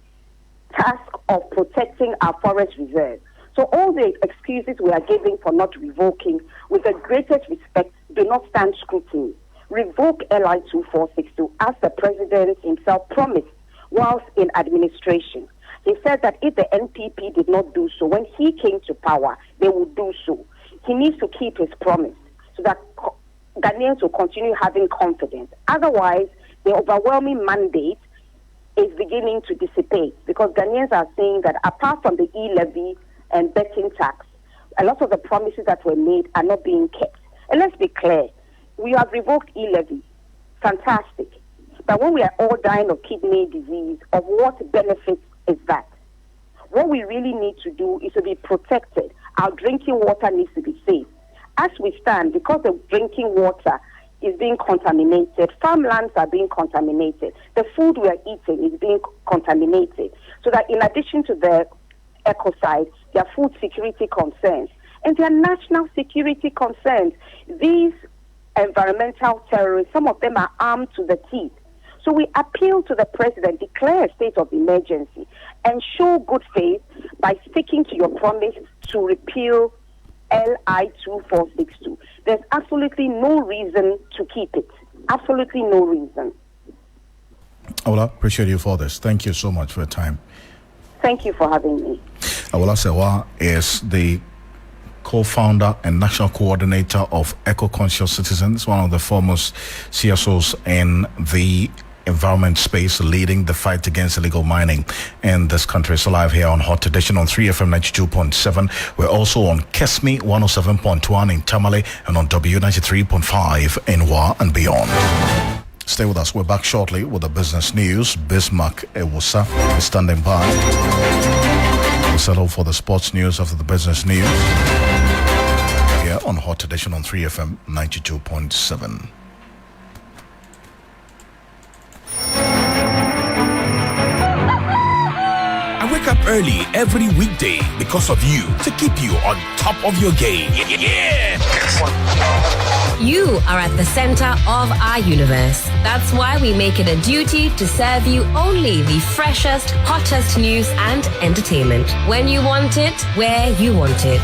task of protecting our forest reserves. So all the excuses we are giving for not revoking, with the greatest respect, do not stand scrutiny. Revoke LI 2462 as the president himself promised whilst in administration. He said that if the NPP did not do so, when he came to power, they would do so. He needs to keep his promise so that Ghanaians will continue having confidence. Otherwise, the overwhelming mandate is beginning to dissipate because Ghanaians are saying that apart from the e-levy and betting tax, a lot of the promises that were made are not being kept. And let's be clear, we have revoked e-levy. Fantastic. But when we are all dying of kidney disease, of what benefit is that? What we really need to do is to be protected. Our drinking water needs to be safe. As we stand, because the drinking water is being contaminated, farmlands are being contaminated, the food we are eating is being contaminated. So that in addition to the ecocide, there are food security concerns, and there are national security concerns. These environmental terrorists, some of them are armed to the teeth. So we appeal to the president, declare a state of emergency, and show good faith by sticking to your promise to repeal LI 2462. There's absolutely no reason to keep it. Absolutely no reason. Awola, appreciate you for this. Thank you so much for your time. Thank you for having me. Awola Sewa is the co-founder and national coordinator of Eco-Conscious Citizens, one of the foremost CSOs in the environment space, leading the fight against illegal mining in this country. It's live here on Hot Edition on 3FM 92.7. We're also on Kesmi 107.1 in Tamale and on W93.5 in Wa and beyond. Stay with us. We're back shortly with the business news. Bismarck Ewusa is standing by. We'll settle for the sports news after the business news here on Hot Edition on 3FM 92.7. I wake up early every weekday because of you, to keep you on top of your game. Yeah! You are at the center of our universe. That's why we make it a duty to serve you only the freshest, hottest news and entertainment. When you want it, where you want it.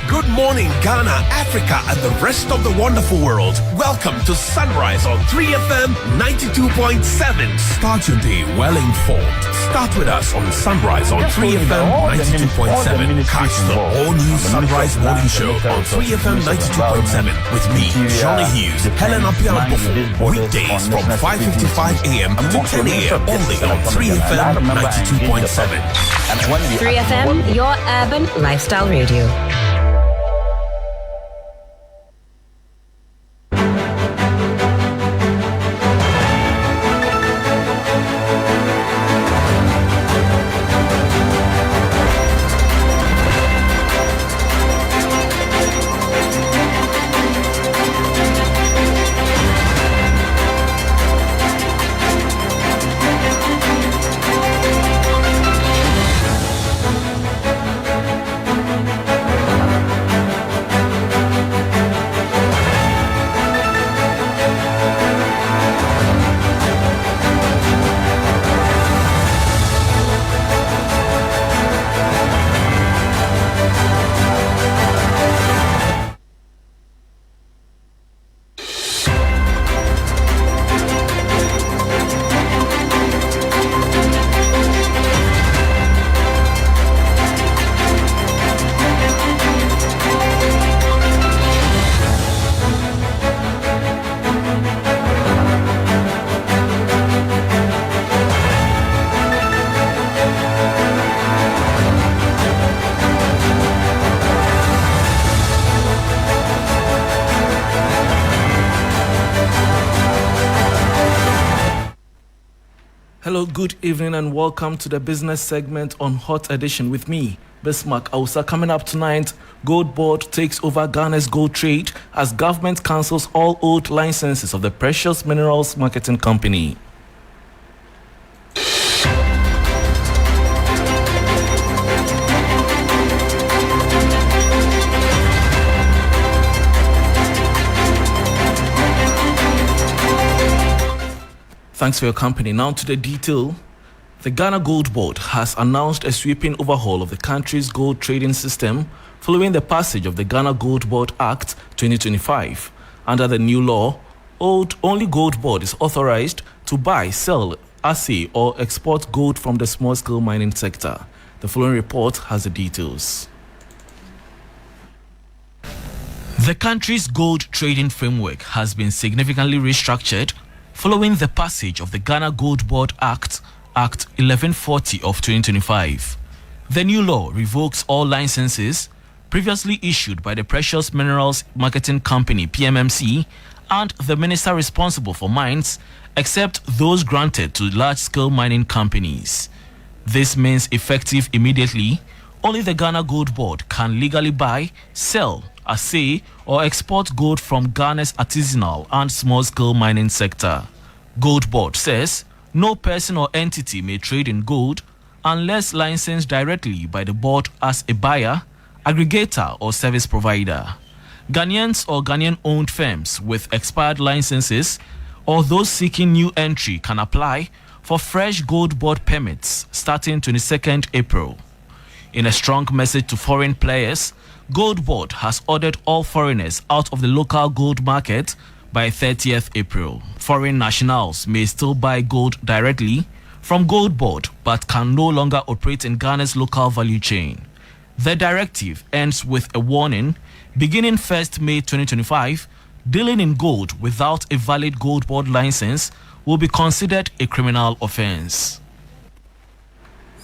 Good morning, Ghana, Africa, and the rest of the wonderful world. Welcome to Sunrise on 3FM 92.7. Start your day well informed. Start with us on Sunrise on 3FM 92.7. Catch the all-new Sunrise Morning Show on 3FM 92.7 with me, Johnny Hughes, Helen Apialbofo. Weekdays from 5:55 a.m. to 10 a.m. only on 3FM 92.7. 3FM, your urban lifestyle radio. Hello, good evening and welcome to the business segment on Hot Edition with me, Bismarck Ausa. Coming up tonight, Gold Board takes over Ghana's gold trade as government cancels all old licenses of the Precious Minerals Marketing Company. Thanks for your company. Now to the detail. The Ghana Gold Board has announced a sweeping overhaul of the country's gold trading system following the passage of the Ghana Gold Board Act 2025. Under the new law, only Gold Board is authorized to buy, sell, assay or export gold from the small-scale mining sector. The following report has the details. The country's gold trading framework has been significantly restructured following the passage of the Ghana Gold Board Act 1140 of 2025. The new law revokes all licenses previously issued by the Precious Minerals Marketing Company (PMMC) and the minister responsible for mines, except those granted to large-scale mining companies. This means effective immediately, only the Ghana Gold Board can legally buy, sell, assay or export gold from Ghana's artisanal and small-scale mining sector. Gold Board says no person or entity may trade in gold unless licensed directly by the board as a buyer, aggregator or service provider. Ghanaians or Ghanaian-owned firms with expired licenses or those seeking new entry can apply for fresh Gold Board permits starting 22nd April. In a strong message to foreign players, Gold Board has ordered all foreigners out of the local gold market by 30th April. Foreign nationals may still buy gold directly from Gold Board but can no longer operate in Ghana's local value chain. The directive ends with a warning: beginning 1st May 2025, dealing in gold without a valid Gold Board license will be considered a criminal offense.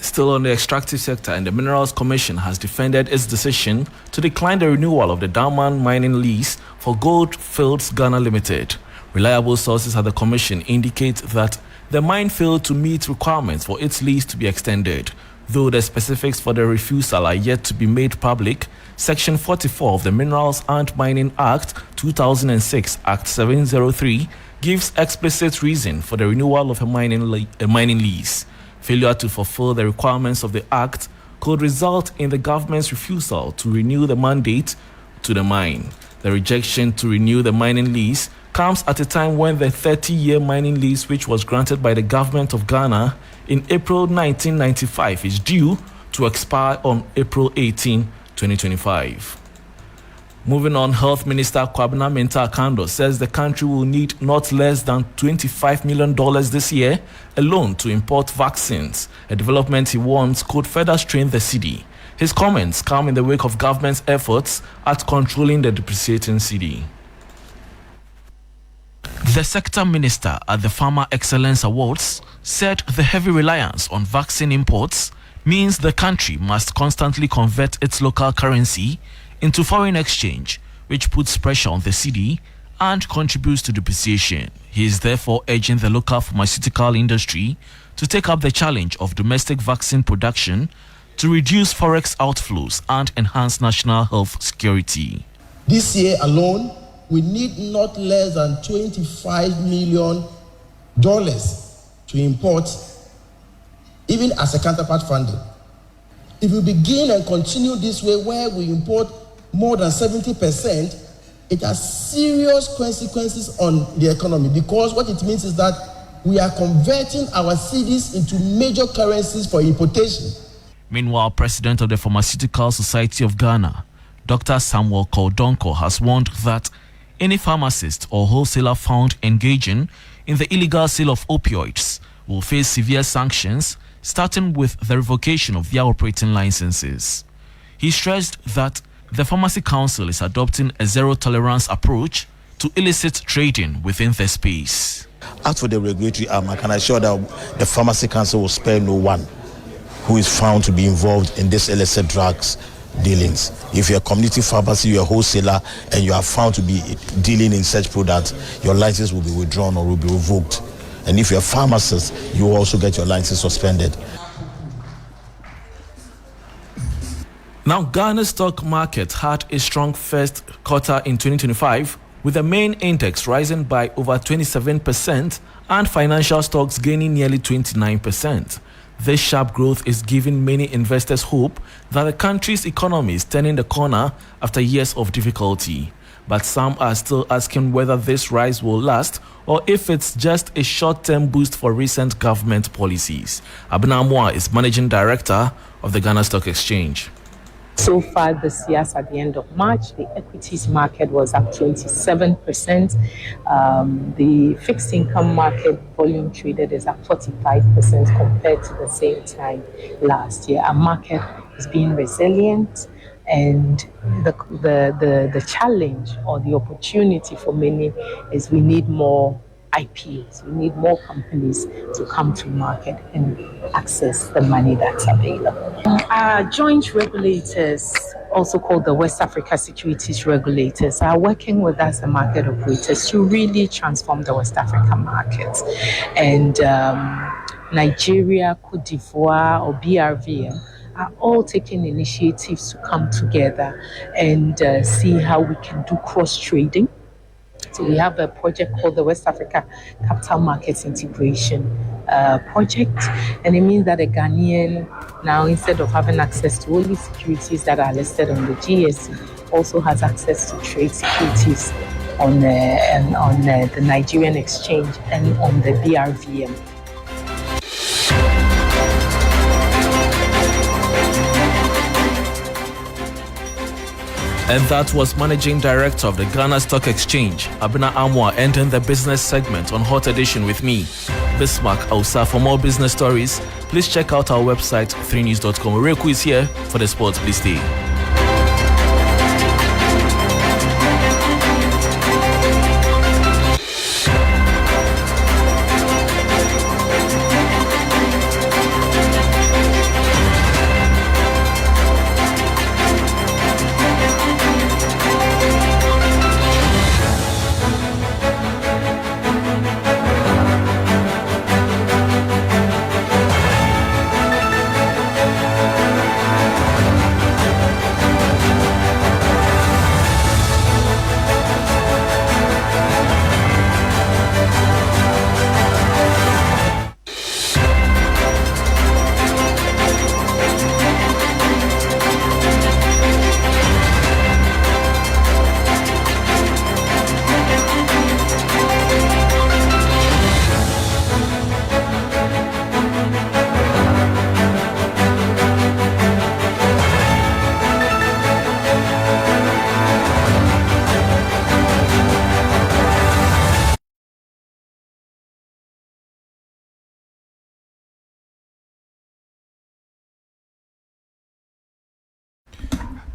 Still on the extractive sector, and the Minerals Commission has defended its decision to decline the renewal of the Diamond mining lease for GOLDFIELDS Ghana Limited. Reliable sources at the Commission indicate that the mine failed to meet requirements for its lease to be extended. Though the specifics for the refusal are yet to be made public, Section 44 of the Minerals and Mining Act 2006, Act 703, gives explicit reason for the renewal of a mining lease. Failure to fulfill the requirements of the Act could result in the government's refusal to renew the mandate to the mine. The rejection to renew the mining lease comes at a time when the 30-year mining lease, which was granted by the government of Ghana in April 1995, is due to expire on April 18, 2025. Moving on, Health Minister Kwabena Mintah-Akando says the country will need not less than $25 million this year alone to import vaccines, a development he warns could further strain the cedi. His comments come in the wake of government's efforts at controlling the depreciating cedi. The sector minister at the Farmer Excellence Awards said the heavy reliance on vaccine imports means the country must constantly convert its local currency into foreign exchange, which puts pressure on the cedi and contributes to depreciation. He is therefore urging the local pharmaceutical industry to take up the challenge of domestic vaccine production to reduce forex outflows and enhance national health security. This year alone, we need not less than $25 million to import, even as a counterpart funding. If we begin and continue this way, where we import more than 70%, it has serious consequences on the economy, because what it means is that we are converting our cedis into major currencies for importation. Meanwhile, President of the Pharmaceutical Society of Ghana, Dr. Samuel Koldonko, has warned that any pharmacist or wholesaler found engaging in the illegal sale of opioids will face severe sanctions, starting with the revocation of their operating licenses. He stressed that the Pharmacy Council is adopting a zero-tolerance approach to illicit trading within the space. As for the regulatory arm, I can assure that the Pharmacy Council will spare no one who is found to be involved in this illicit drugs dealings. If you're a community pharmacy, you're a wholesaler, and you are found to be dealing in such products, your license will be withdrawn or will be revoked. And if you're a pharmacist, you will also get your license suspended. Now, Ghana's stock market had a strong first quarter in 2025, with the main index rising by over 27% and financial stocks gaining nearly 29%. This sharp growth is giving many investors hope that the country's economy is turning the corner after years of difficulty. But some are still asking whether this rise will last or if it's just a short-term boost for recent government policies. Abena Amoah is Managing Director of the Ghana Stock Exchange. So far this year, at the end of March, the equities market was up 27%. The fixed income market volume traded is up 45% compared to the same time last year. Our market is being resilient, and the challenge or the opportunity for many is we need more IPOs. We need more companies to come to market and access the money that's available. Our joint regulators, also called the West Africa Securities Regulators, are working with us, the market operators, to really transform the West Africa market. And Nigeria, Cote d'Ivoire, or BRVM are all taking initiatives to come together and see how we can do cross-trading. So we have a project called the West Africa Capital Markets Integration Project, and it means that a Ghanaian now, instead of having access to only securities that are listed on the GSE, also has access to trade securities on the Nigerian exchange and on the BRVM. And that was Managing Director of the Ghana Stock Exchange, Abena Amoah, ending the business segment on Hot Edition with me, Bismarck Ausa. For more business stories, please check out our website, 3news.com. Reku is here for the sports. Please stay.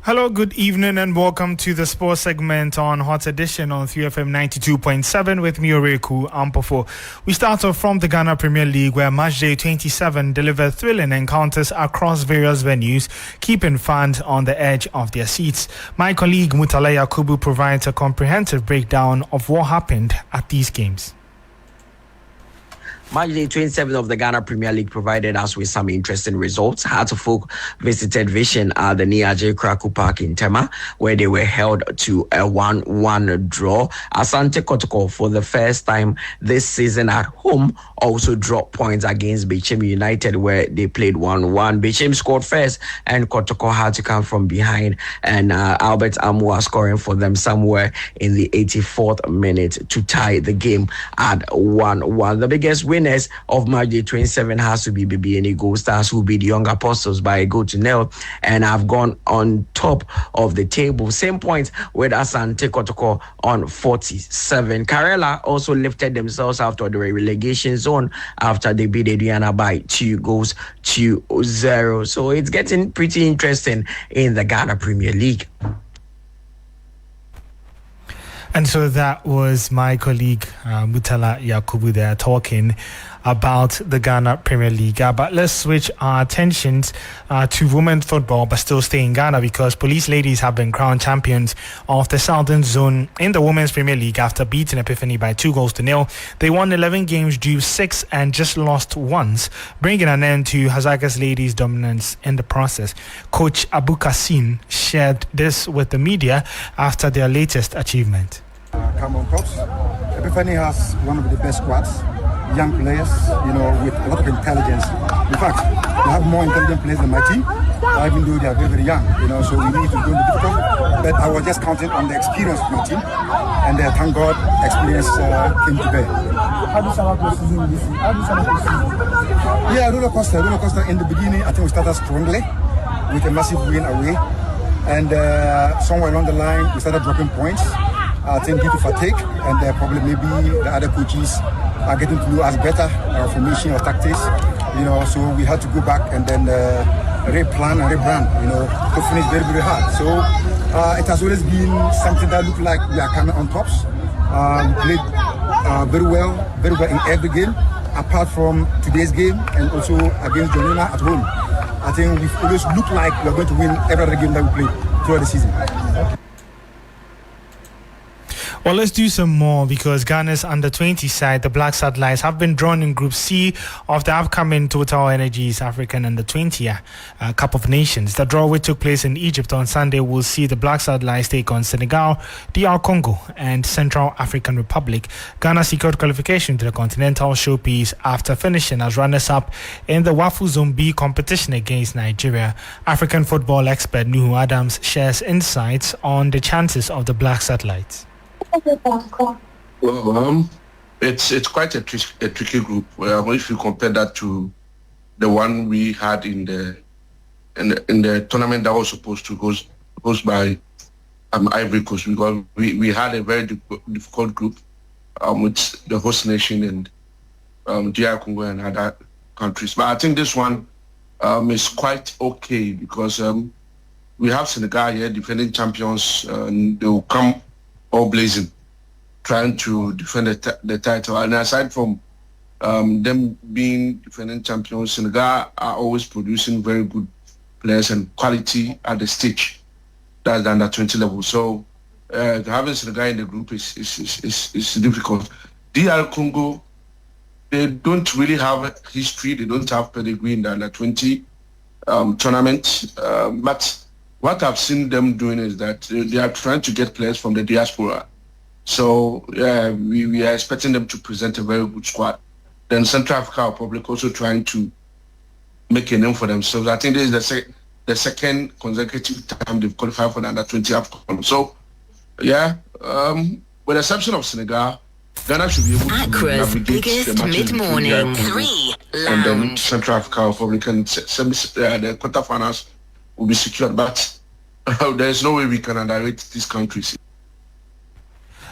Hello, good evening, and welcome to the sports segment on Hot Edition on 3FM 92.7 with me, Oreku Ampofo. We start off from the Ghana Premier League, where Matchday 27 delivered thrilling encounters across various venues, keeping fans on the edge of their seats. My colleague Mutala Yakubu provides a comprehensive breakdown of what happened at these games. Matchday 27 of the Ghana Premier League provided us with some interesting results. Heartfolk visited Vision at the Niaje Kraku Park in Tema, where they were held to a 1-1 draw. Asante Kotoko, for the first time this season at home, also dropped points against Bechem United, where they played 1-1. Bechem scored first, and Kotoko had to come from behind, and Albert Amoah scoring for them somewhere in the 84th minute to tie the game at 1-1. The biggest winners of Matchday 27 has to be BBNE Gold Stars, who beat Young Apostles by a goal to nil, and have gone on top of the table. Same points with Asante Kotoko on 47. Karela also lifted themselves out of the relegation zone after they beat Adriana by 2-0. So it's getting pretty interesting in the Ghana Premier League. And so that was my colleague Mutala Yakubu there talking about the Ghana Premier League. But let's switch our attentions to women's football, but still stay in Ghana, because Police Ladies have been crowned champions of the Southern Zone in the Women's Premier League after beating Epiphany by 2-0. They won 11 games, drew 6 and just lost once, bringing an end to Hazaga's Ladies' dominance in the process. Coach Abu Kassim shared this with the media after their latest achievement. Come on, coach. Epiphany has one of the best squads, young players, with a lot of intelligence. In fact, we have more intelligent players than my team, even though they are very, very young, so we need to go into difficult. But I was just counting on the experience of my team, and thank God, experience came to bear. How do you sum up your season this year? Yeah, roller coaster. In the beginning, I think we started strongly with a massive win away, and somewhere along the line, we started dropping points. I think due to fatigue, and probably maybe the other coaches are getting to know us better, our formation or tactics, so we had to go back and then replan and rebrand, to finish very, very hard. So it has always been something that looked like we are coming on tops. We played very well in every game, apart from today's game and also against Jonina at home. I think we've always looked like we are going to win every other game that we play throughout the season. Well, let's do some more, because Ghana's under-20 side, the Black Satellites, have been drawn in Group C of the upcoming Total Energies African Under-20 Cup of Nations. The draw, which took place in Egypt on Sunday, will see the Black Satellites take on Senegal, DR Congo and Central African Republic. Ghana secured qualification to the Continental Showpiece after finishing as runners-up in the WAFU Zone B competition against Nigeria. African football expert Nuhu Adams shares insights on the chances of the Black Satellites. Well, it's quite a tricky group. If you compare that to the one we had in the tournament that was supposed to go by Ivory Coast, because we had a very difficult group with the host nation and DR Congo and other countries. But I think this one is quite okay, because we have Senegal here, defending champions, and they will come all blazing, trying to defend the title. And aside from them being defending champions, Senegal are always producing very good players and quality at the stage. That's the under-20 level. So having Senegal in the group is difficult. DR Congo, they don't really have history. They don't have pedigree in the under-20 tournament. But what I've seen them doing is that they are trying to get players from the diaspora. So we are expecting them to present a very good squad. Then Central Africa Republic also trying to make a name for themselves. I think this is the second consecutive time they've qualified for the under-20 AFCON. So, with the exception of Senegal, Ghana should be able to navigate the mid-morning and then Central Africa Republic and the quarterfinals will be secured, but there is no way we can underrate these countries.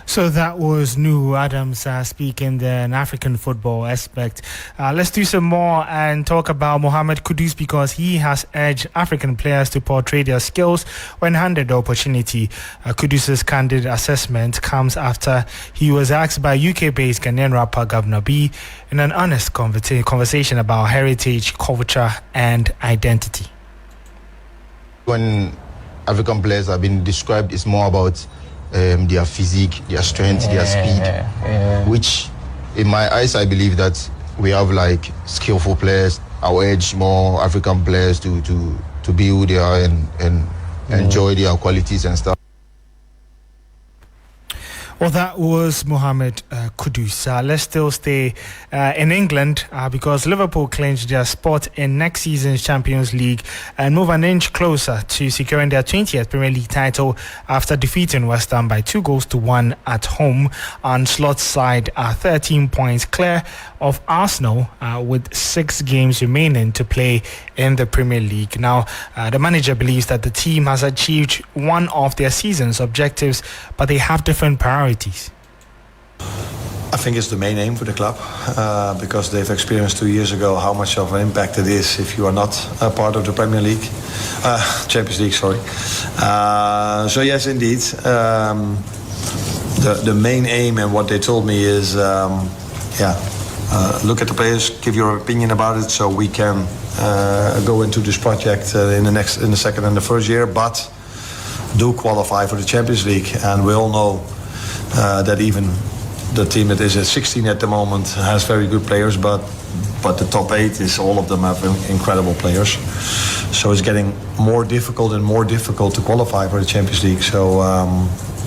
So that was Nuhu Adams speaking there in African football aspect. Let's do some more and talk about Mohamed Kudus, because he has urged African players to portray their skills when handed the opportunity. Kudus's candid assessment comes after he was asked by UK-based Ghanaian rapper Governor B in an honest conversation about heritage, culture and identity. When African players have been described, it's more about their physique, their strength, their speed, which in my eyes, I believe that we have like skillful players. I'll urge more African players to be who they are and enjoy their qualities and stuff. Well, that was Mohamed Kudus. Let's still stay in England because Liverpool clinched their spot in next season's Champions League and move an inch closer to securing their 20th Premier League title after defeating West Ham by 2-1 at home. On Slot's side are 13 points clear of Arsenal with 6 games remaining to play in the Premier League. Now, the manager believes that the team has achieved one of their season's objectives, but they have different priorities. I think it's the main aim for the club because they've experienced 2 years ago how much of an impact it is if you are not a part of the Premier League, Champions League, sorry. So yes, indeed. the main aim and what they told me is, look at the players, give your opinion about it, so we can go into this project in the second and the first year, but do qualify for the Champions League. And we all know that even the team that is at 16 at the moment has very good players, but the top 8 is, all of them have incredible players. So it's getting more difficult and more difficult to qualify for the Champions League. So,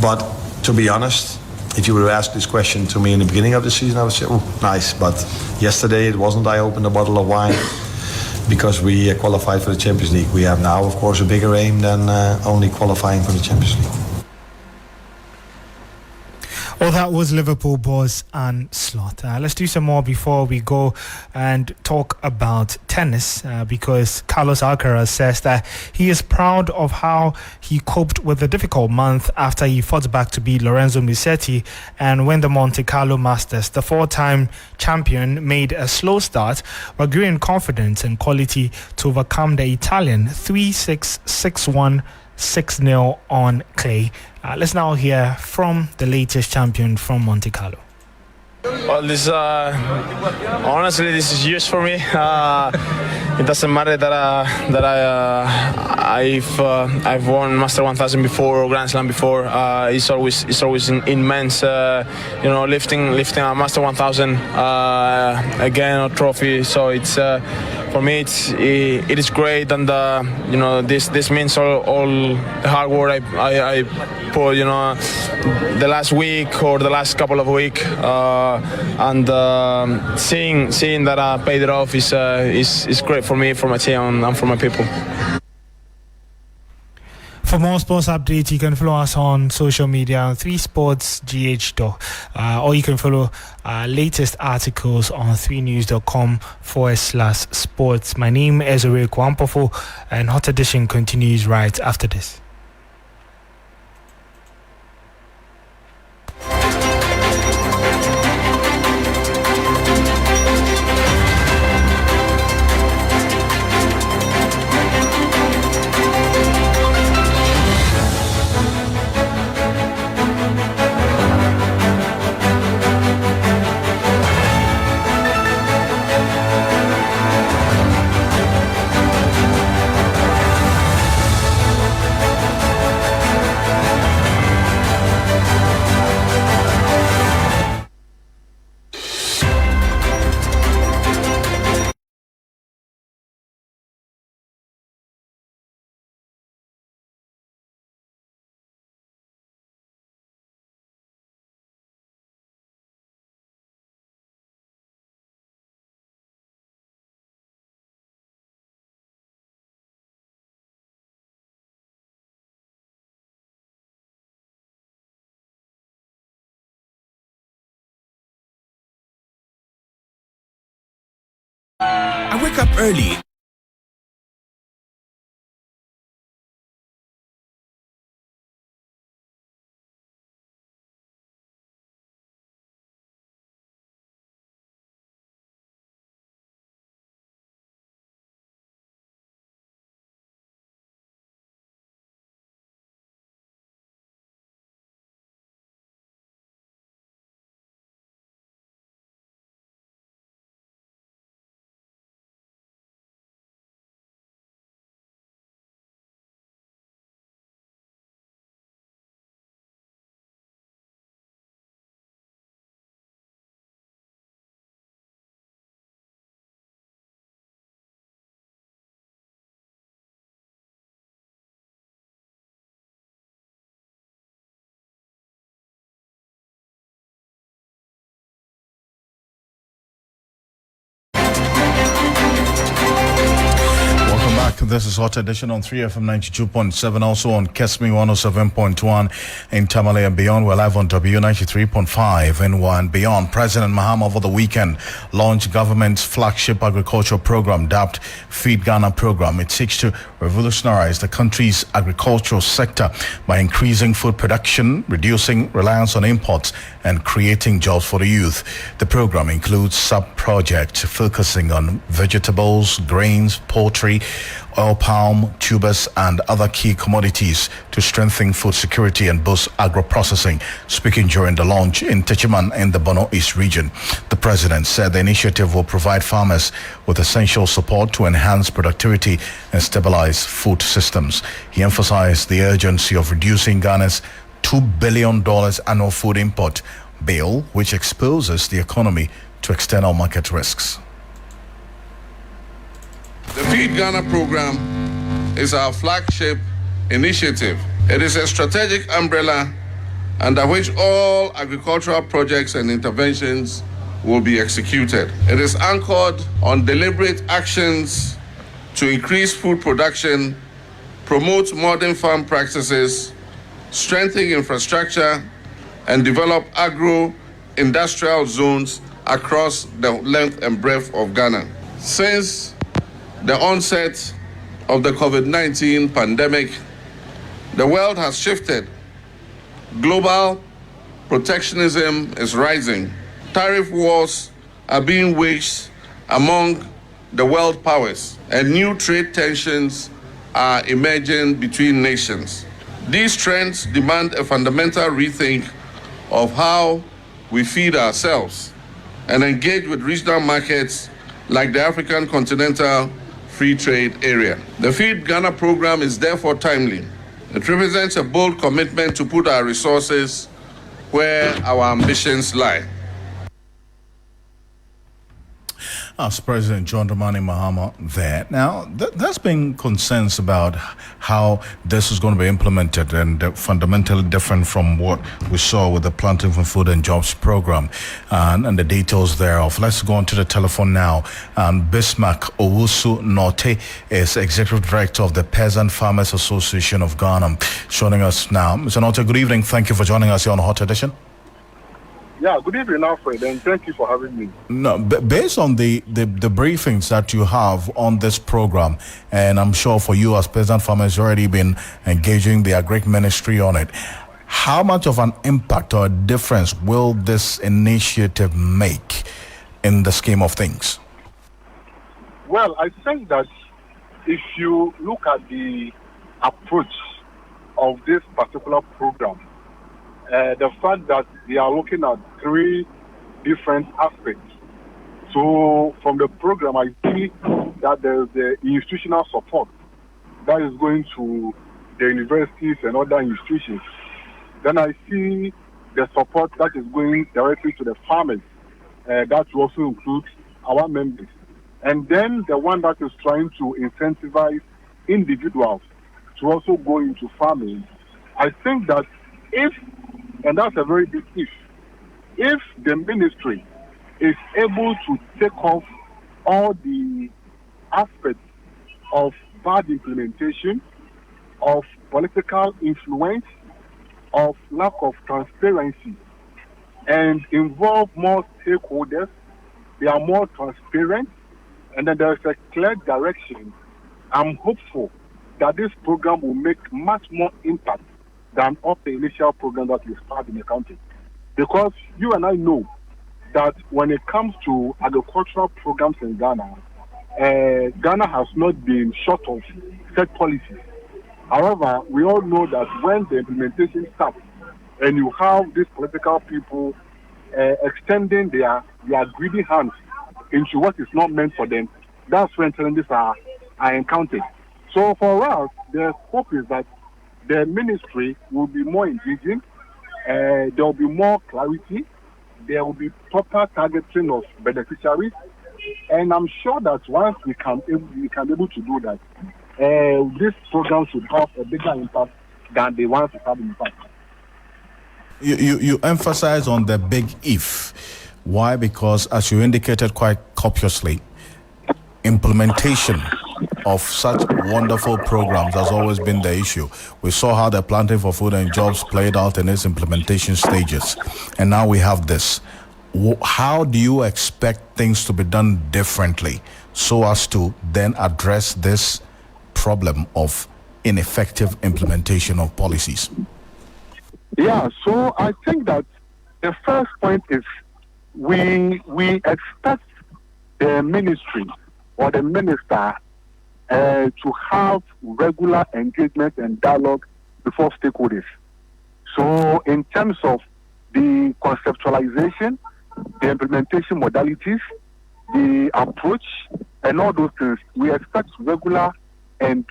but to be honest, if you would have asked this question to me in the beginning of the season, I would say, oh, nice. But yesterday it wasn't I opened a bottle of wine because we qualified for the Champions League. We have now, of course, a bigger aim than only qualifying for the Champions League. Well, that was Liverpool boss and Slot. Let's do some more before we go and talk about tennis, because Carlos Alcaraz says that he is proud of how he coped with the difficult month after he fought back to beat Lorenzo Musetti and win the Monte Carlo Masters. The 4-time champion made a slow start but grew in confidence and quality to overcome the Italian 3-6, 6-1, 6-0 on clay. Let's now hear from the latest champion from Monte Carlo. Well, this honestly, this is huge for me. It doesn't matter that I've won Master 1000 before or Grand Slam before. It's always immense. Lifting a Master 1000 again, a trophy. So it's for me it is great, and this means all the hard work I put the last week or the last couple of weeks. And seeing that I paid it off is great for me, for my team, and for my people. For more sports updates, you can follow us on social media on 3sportsgh, or you can follow latest articles on 3news.com/sports. My name is Eric Wampofo, and Hot Edition continues right after this. I wake up early. This is Hot Edition on 3FM 92.7, also on Kesmi 107.1 in Tamale and beyond. We're live on W93.5 in and beyond. President Mahama over the weekend launched government's flagship agricultural program dubbed Feed Ghana Program. It seeks to revolutionize the country's agricultural sector by increasing food production, reducing reliance on imports, and creating jobs for the youth. The program includes sub-projects focusing on vegetables, grains, poultry, oil palm, tubers, and other key commodities to strengthen food security and boost agro-processing. Speaking during the launch in Techiman in the Bono East region, the president said the initiative will provide farmers with essential support to enhance productivity and stabilize food systems. He emphasized the urgency of reducing Ghana's $2 billion annual food import bill, which exposes the economy to external market risks. The Feed Ghana program is our flagship initiative. It is a strategic umbrella under which all agricultural projects and interventions will be executed. It is anchored on deliberate actions to increase food production, promote modern farm practices, strengthen infrastructure, and develop agro-industrial zones across the length and breadth of Ghana. Since the onset of the COVID-19 pandemic, the world has shifted. Global protectionism is rising. Tariff wars are being waged among the world powers, and new trade tensions are emerging between nations. These trends demand a fundamental rethink of how we feed ourselves and engage with regional markets like the African Continental Free Trade Area. The Feed Ghana program is therefore timely. It represents a bold commitment to put our resources where our ambitions lie. As President John Dramani Mahama there. Now, there's been concerns about how this is going to be implemented, and fundamentally different from what we saw with the Planting for Food and Jobs program and the details thereof. Let's go on to the telephone now. Bismarck Owusu Norte is Executive Director of the Peasant Farmers Association of Ghana, joining us now. Mr. Norte, good evening. Thank you for joining us here on Hot Edition. Yeah, good evening, Alfred, and thank you for having me. No, based on the briefings that you have on this program, and I'm sure for you as peasant farmers, you've already been engaging the Agric Ministry on it. How much of an impact or a difference will this initiative make in the scheme of things? Well, I think that if you look at the approach of this particular program, the fact that they are looking at three different aspects. So from the program, I see that there's the institutional support that is going to the universities and other institutions. Then I see the support that is going directly to the farmers. That will also include our members. And then the one that is trying to incentivize individuals to also go into farming. I think that and that's a very big if the ministry is able to take off all the aspects of bad implementation, of political influence, of lack of transparency, and involve more stakeholders, they are more transparent, and then there is a clear direction, I'm hopeful that this program will make much more impact than of the initial program that we started in the country. Because you and I know that when it comes to agricultural programs in Ghana, Ghana has not been short of set policies. However, we all know that when the implementation starts and you have these political people extending their greedy hands into what is not meant for them, that's when challenges are encountered. So for us, the hope is that the ministry will be more engaging, there will be more clarity, there will be proper targeting of beneficiaries, and I'm sure that once we can be able to do that, this program should have a bigger impact than the ones we have in the past. You emphasize on the big if. Why? Because as you indicated quite copiously, implementation of such wonderful programs has always been the issue. We saw how the Planting for Food and Jobs played out in its implementation stages, and now we have this. How do you expect things to be done differently so as to then address this problem of ineffective implementation of policies? Yeah, so I think that the first point is we expect the ministry or the minister to have regular engagement and dialogue before stakeholders. So in terms of the conceptualization, the implementation modalities, the approach, and all those things, we expect regular and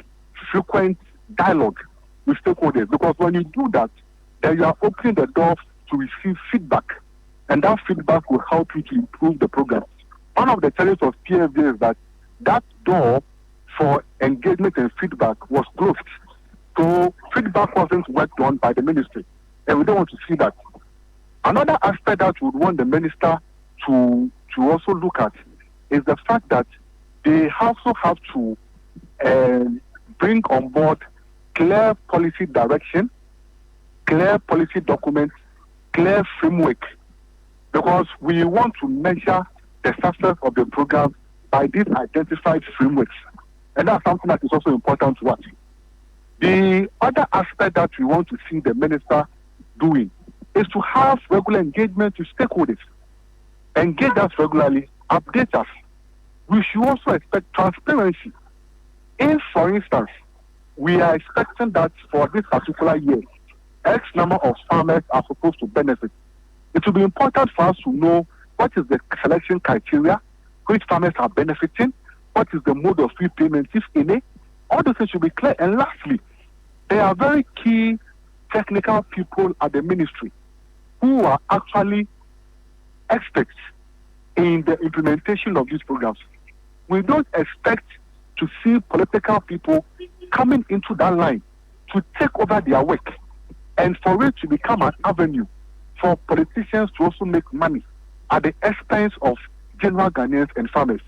frequent dialogue with stakeholders, because when you do that, then you are opening the door to receive feedback, and that feedback will help you to improve the program. One of the challenges of PFJ is that door for engagement and feedback was closed. So feedback wasn't worked on by the ministry, and we don't want to see that. Another aspect that we would want the minister to also look at is the fact that they also have to bring on board clear policy direction, clear policy documents, clear framework, because we want to measure the success of the program by these identified frameworks. And that's something that is also important to us. The other aspect that we want to see the minister doing is to have regular engagement with stakeholders. Engage us regularly, update us. We should also expect transparency. If, for instance, we are expecting that for this particular year, X number of farmers are supposed to benefit, it will be important for us to know what is the selection criteria, which farmers are benefiting, what is the mode of repayment, if any. All those things should be clear. And lastly, there are very key technical people at the ministry who are actually experts in the implementation of these programs. We don't expect to see political people coming into that line to take over their work and for it to become an avenue for politicians to also make money at the expense of general Ghanaians and farmers.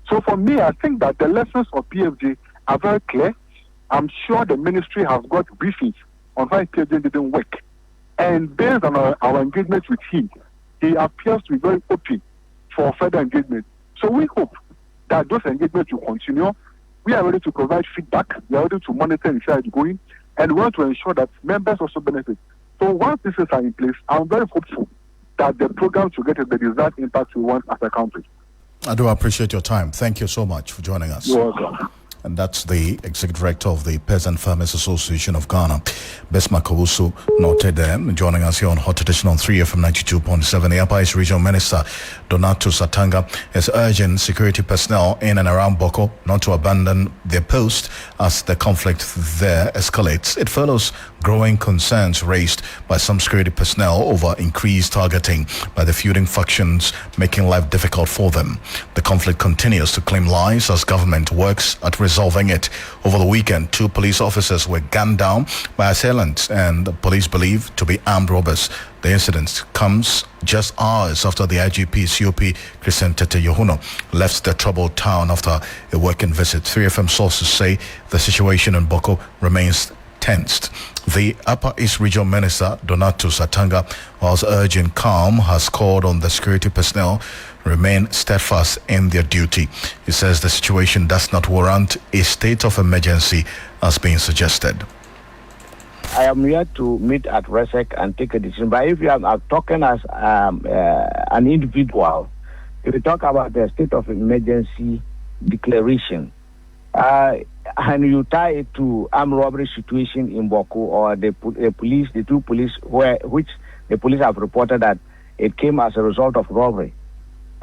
So for me, I think that the lessons of PFJ are very clear. I'm sure the ministry has got briefings on why PFJ didn't work. And based on our engagement with him, he appears to be very open for further engagement. So we hope that those engagements will continue. We are ready to provide feedback. We are ready to monitor and see how it's going. And we want to ensure that members also benefit. So once these are in place, I'm very hopeful that the program will get the desired impact we want as a country. I do appreciate your time. Thank you so much for joining us. You're welcome. And that's the Executive Director of the Peasant Farmers Association of Ghana, Besma Kawusu, noted them, joining us here on Hot Edition on 3FM 92.7. The Upper East Regional Minister, Donato Satanga, is urging security personnel in and around Boko not to abandon their post as the conflict there escalates. It follows growing concerns raised by some security personnel over increased targeting by the feuding factions, making life difficult for them. The conflict continues to claim lives as government works at resolving it. Over the weekend, 2 police officers were gunned down by assailants and the police believed to be armed robbers. The incident comes just hours after the IGP COP Christian Tete Yohuno left the troubled town after a working visit. 3FM sources say the situation in Boko remains tensed. The Upper East Regional Minister, Donato Satanga, whilst urging calm, has called on the security personnel remain steadfast in their duty. He says the situation does not warrant a state of emergency as being suggested. I am here to meet at RESEC and take a decision. But if you are talking as an individual, if you talk about the state of emergency declaration, and you tie it to armed robbery situation in Boko or the police, the 2 police, which the police have reported that it came as a result of robbery.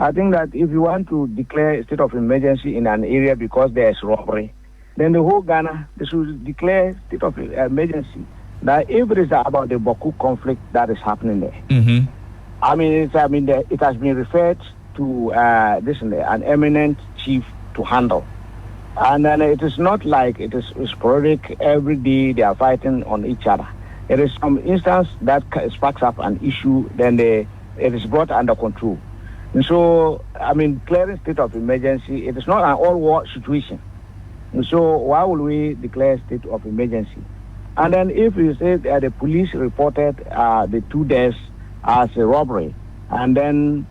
I think that if you want to declare a state of emergency in an area because there is robbery, then the whole Ghana, they should declare state of emergency. Now, if it is about the Boko conflict that is happening there, it has been referred to an eminent chief to handle. And then it is not like it is sporadic. Every day they are fighting on each other. It is some instance that sparks up an issue, then it is brought under control. And so, declaring state of emergency, it is not an all-war situation. And so why would we declare state of emergency? And then if you say that the police reported the 2 deaths as a robbery, and then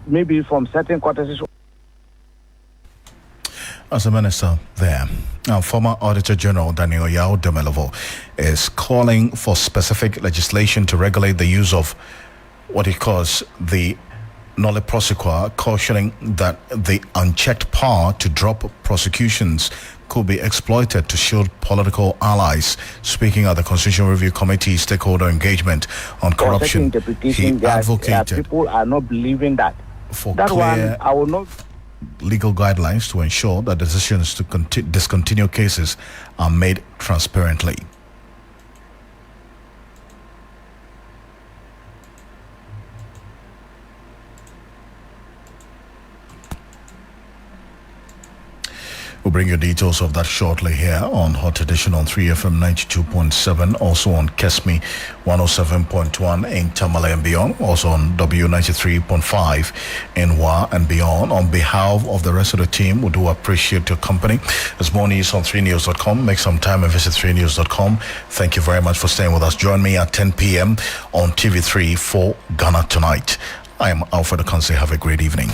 maybe from certain quarters. As a minister there, former Auditor General Daniel Yao Demelovo is calling for specific legislation to regulate the use of what he calls the Nole Prosequa, cautioning that the unchecked power to drop prosecutions could be exploited to shield political allies. Speaking at the Constitutional Review Committee stakeholder engagement on corruption, he advocated people are not believing that. For that clear one, I will not. Legal guidelines to ensure that decisions to discontinue cases are made transparently. We'll bring you details of that shortly here on Hot Edition on 3FM 92.7, also on Kesmi 107.1 in Tamale and beyond, also on W93.5 in Wa and beyond. On behalf of the rest of the team, we do appreciate your company. There's more news on 3news.com. Make some time and visit 3news.com. Thank you very much for staying with us. Join me at 10 p.m. on TV3 for Ghana Tonight. I am Alfred Akrofi. Have a great evening.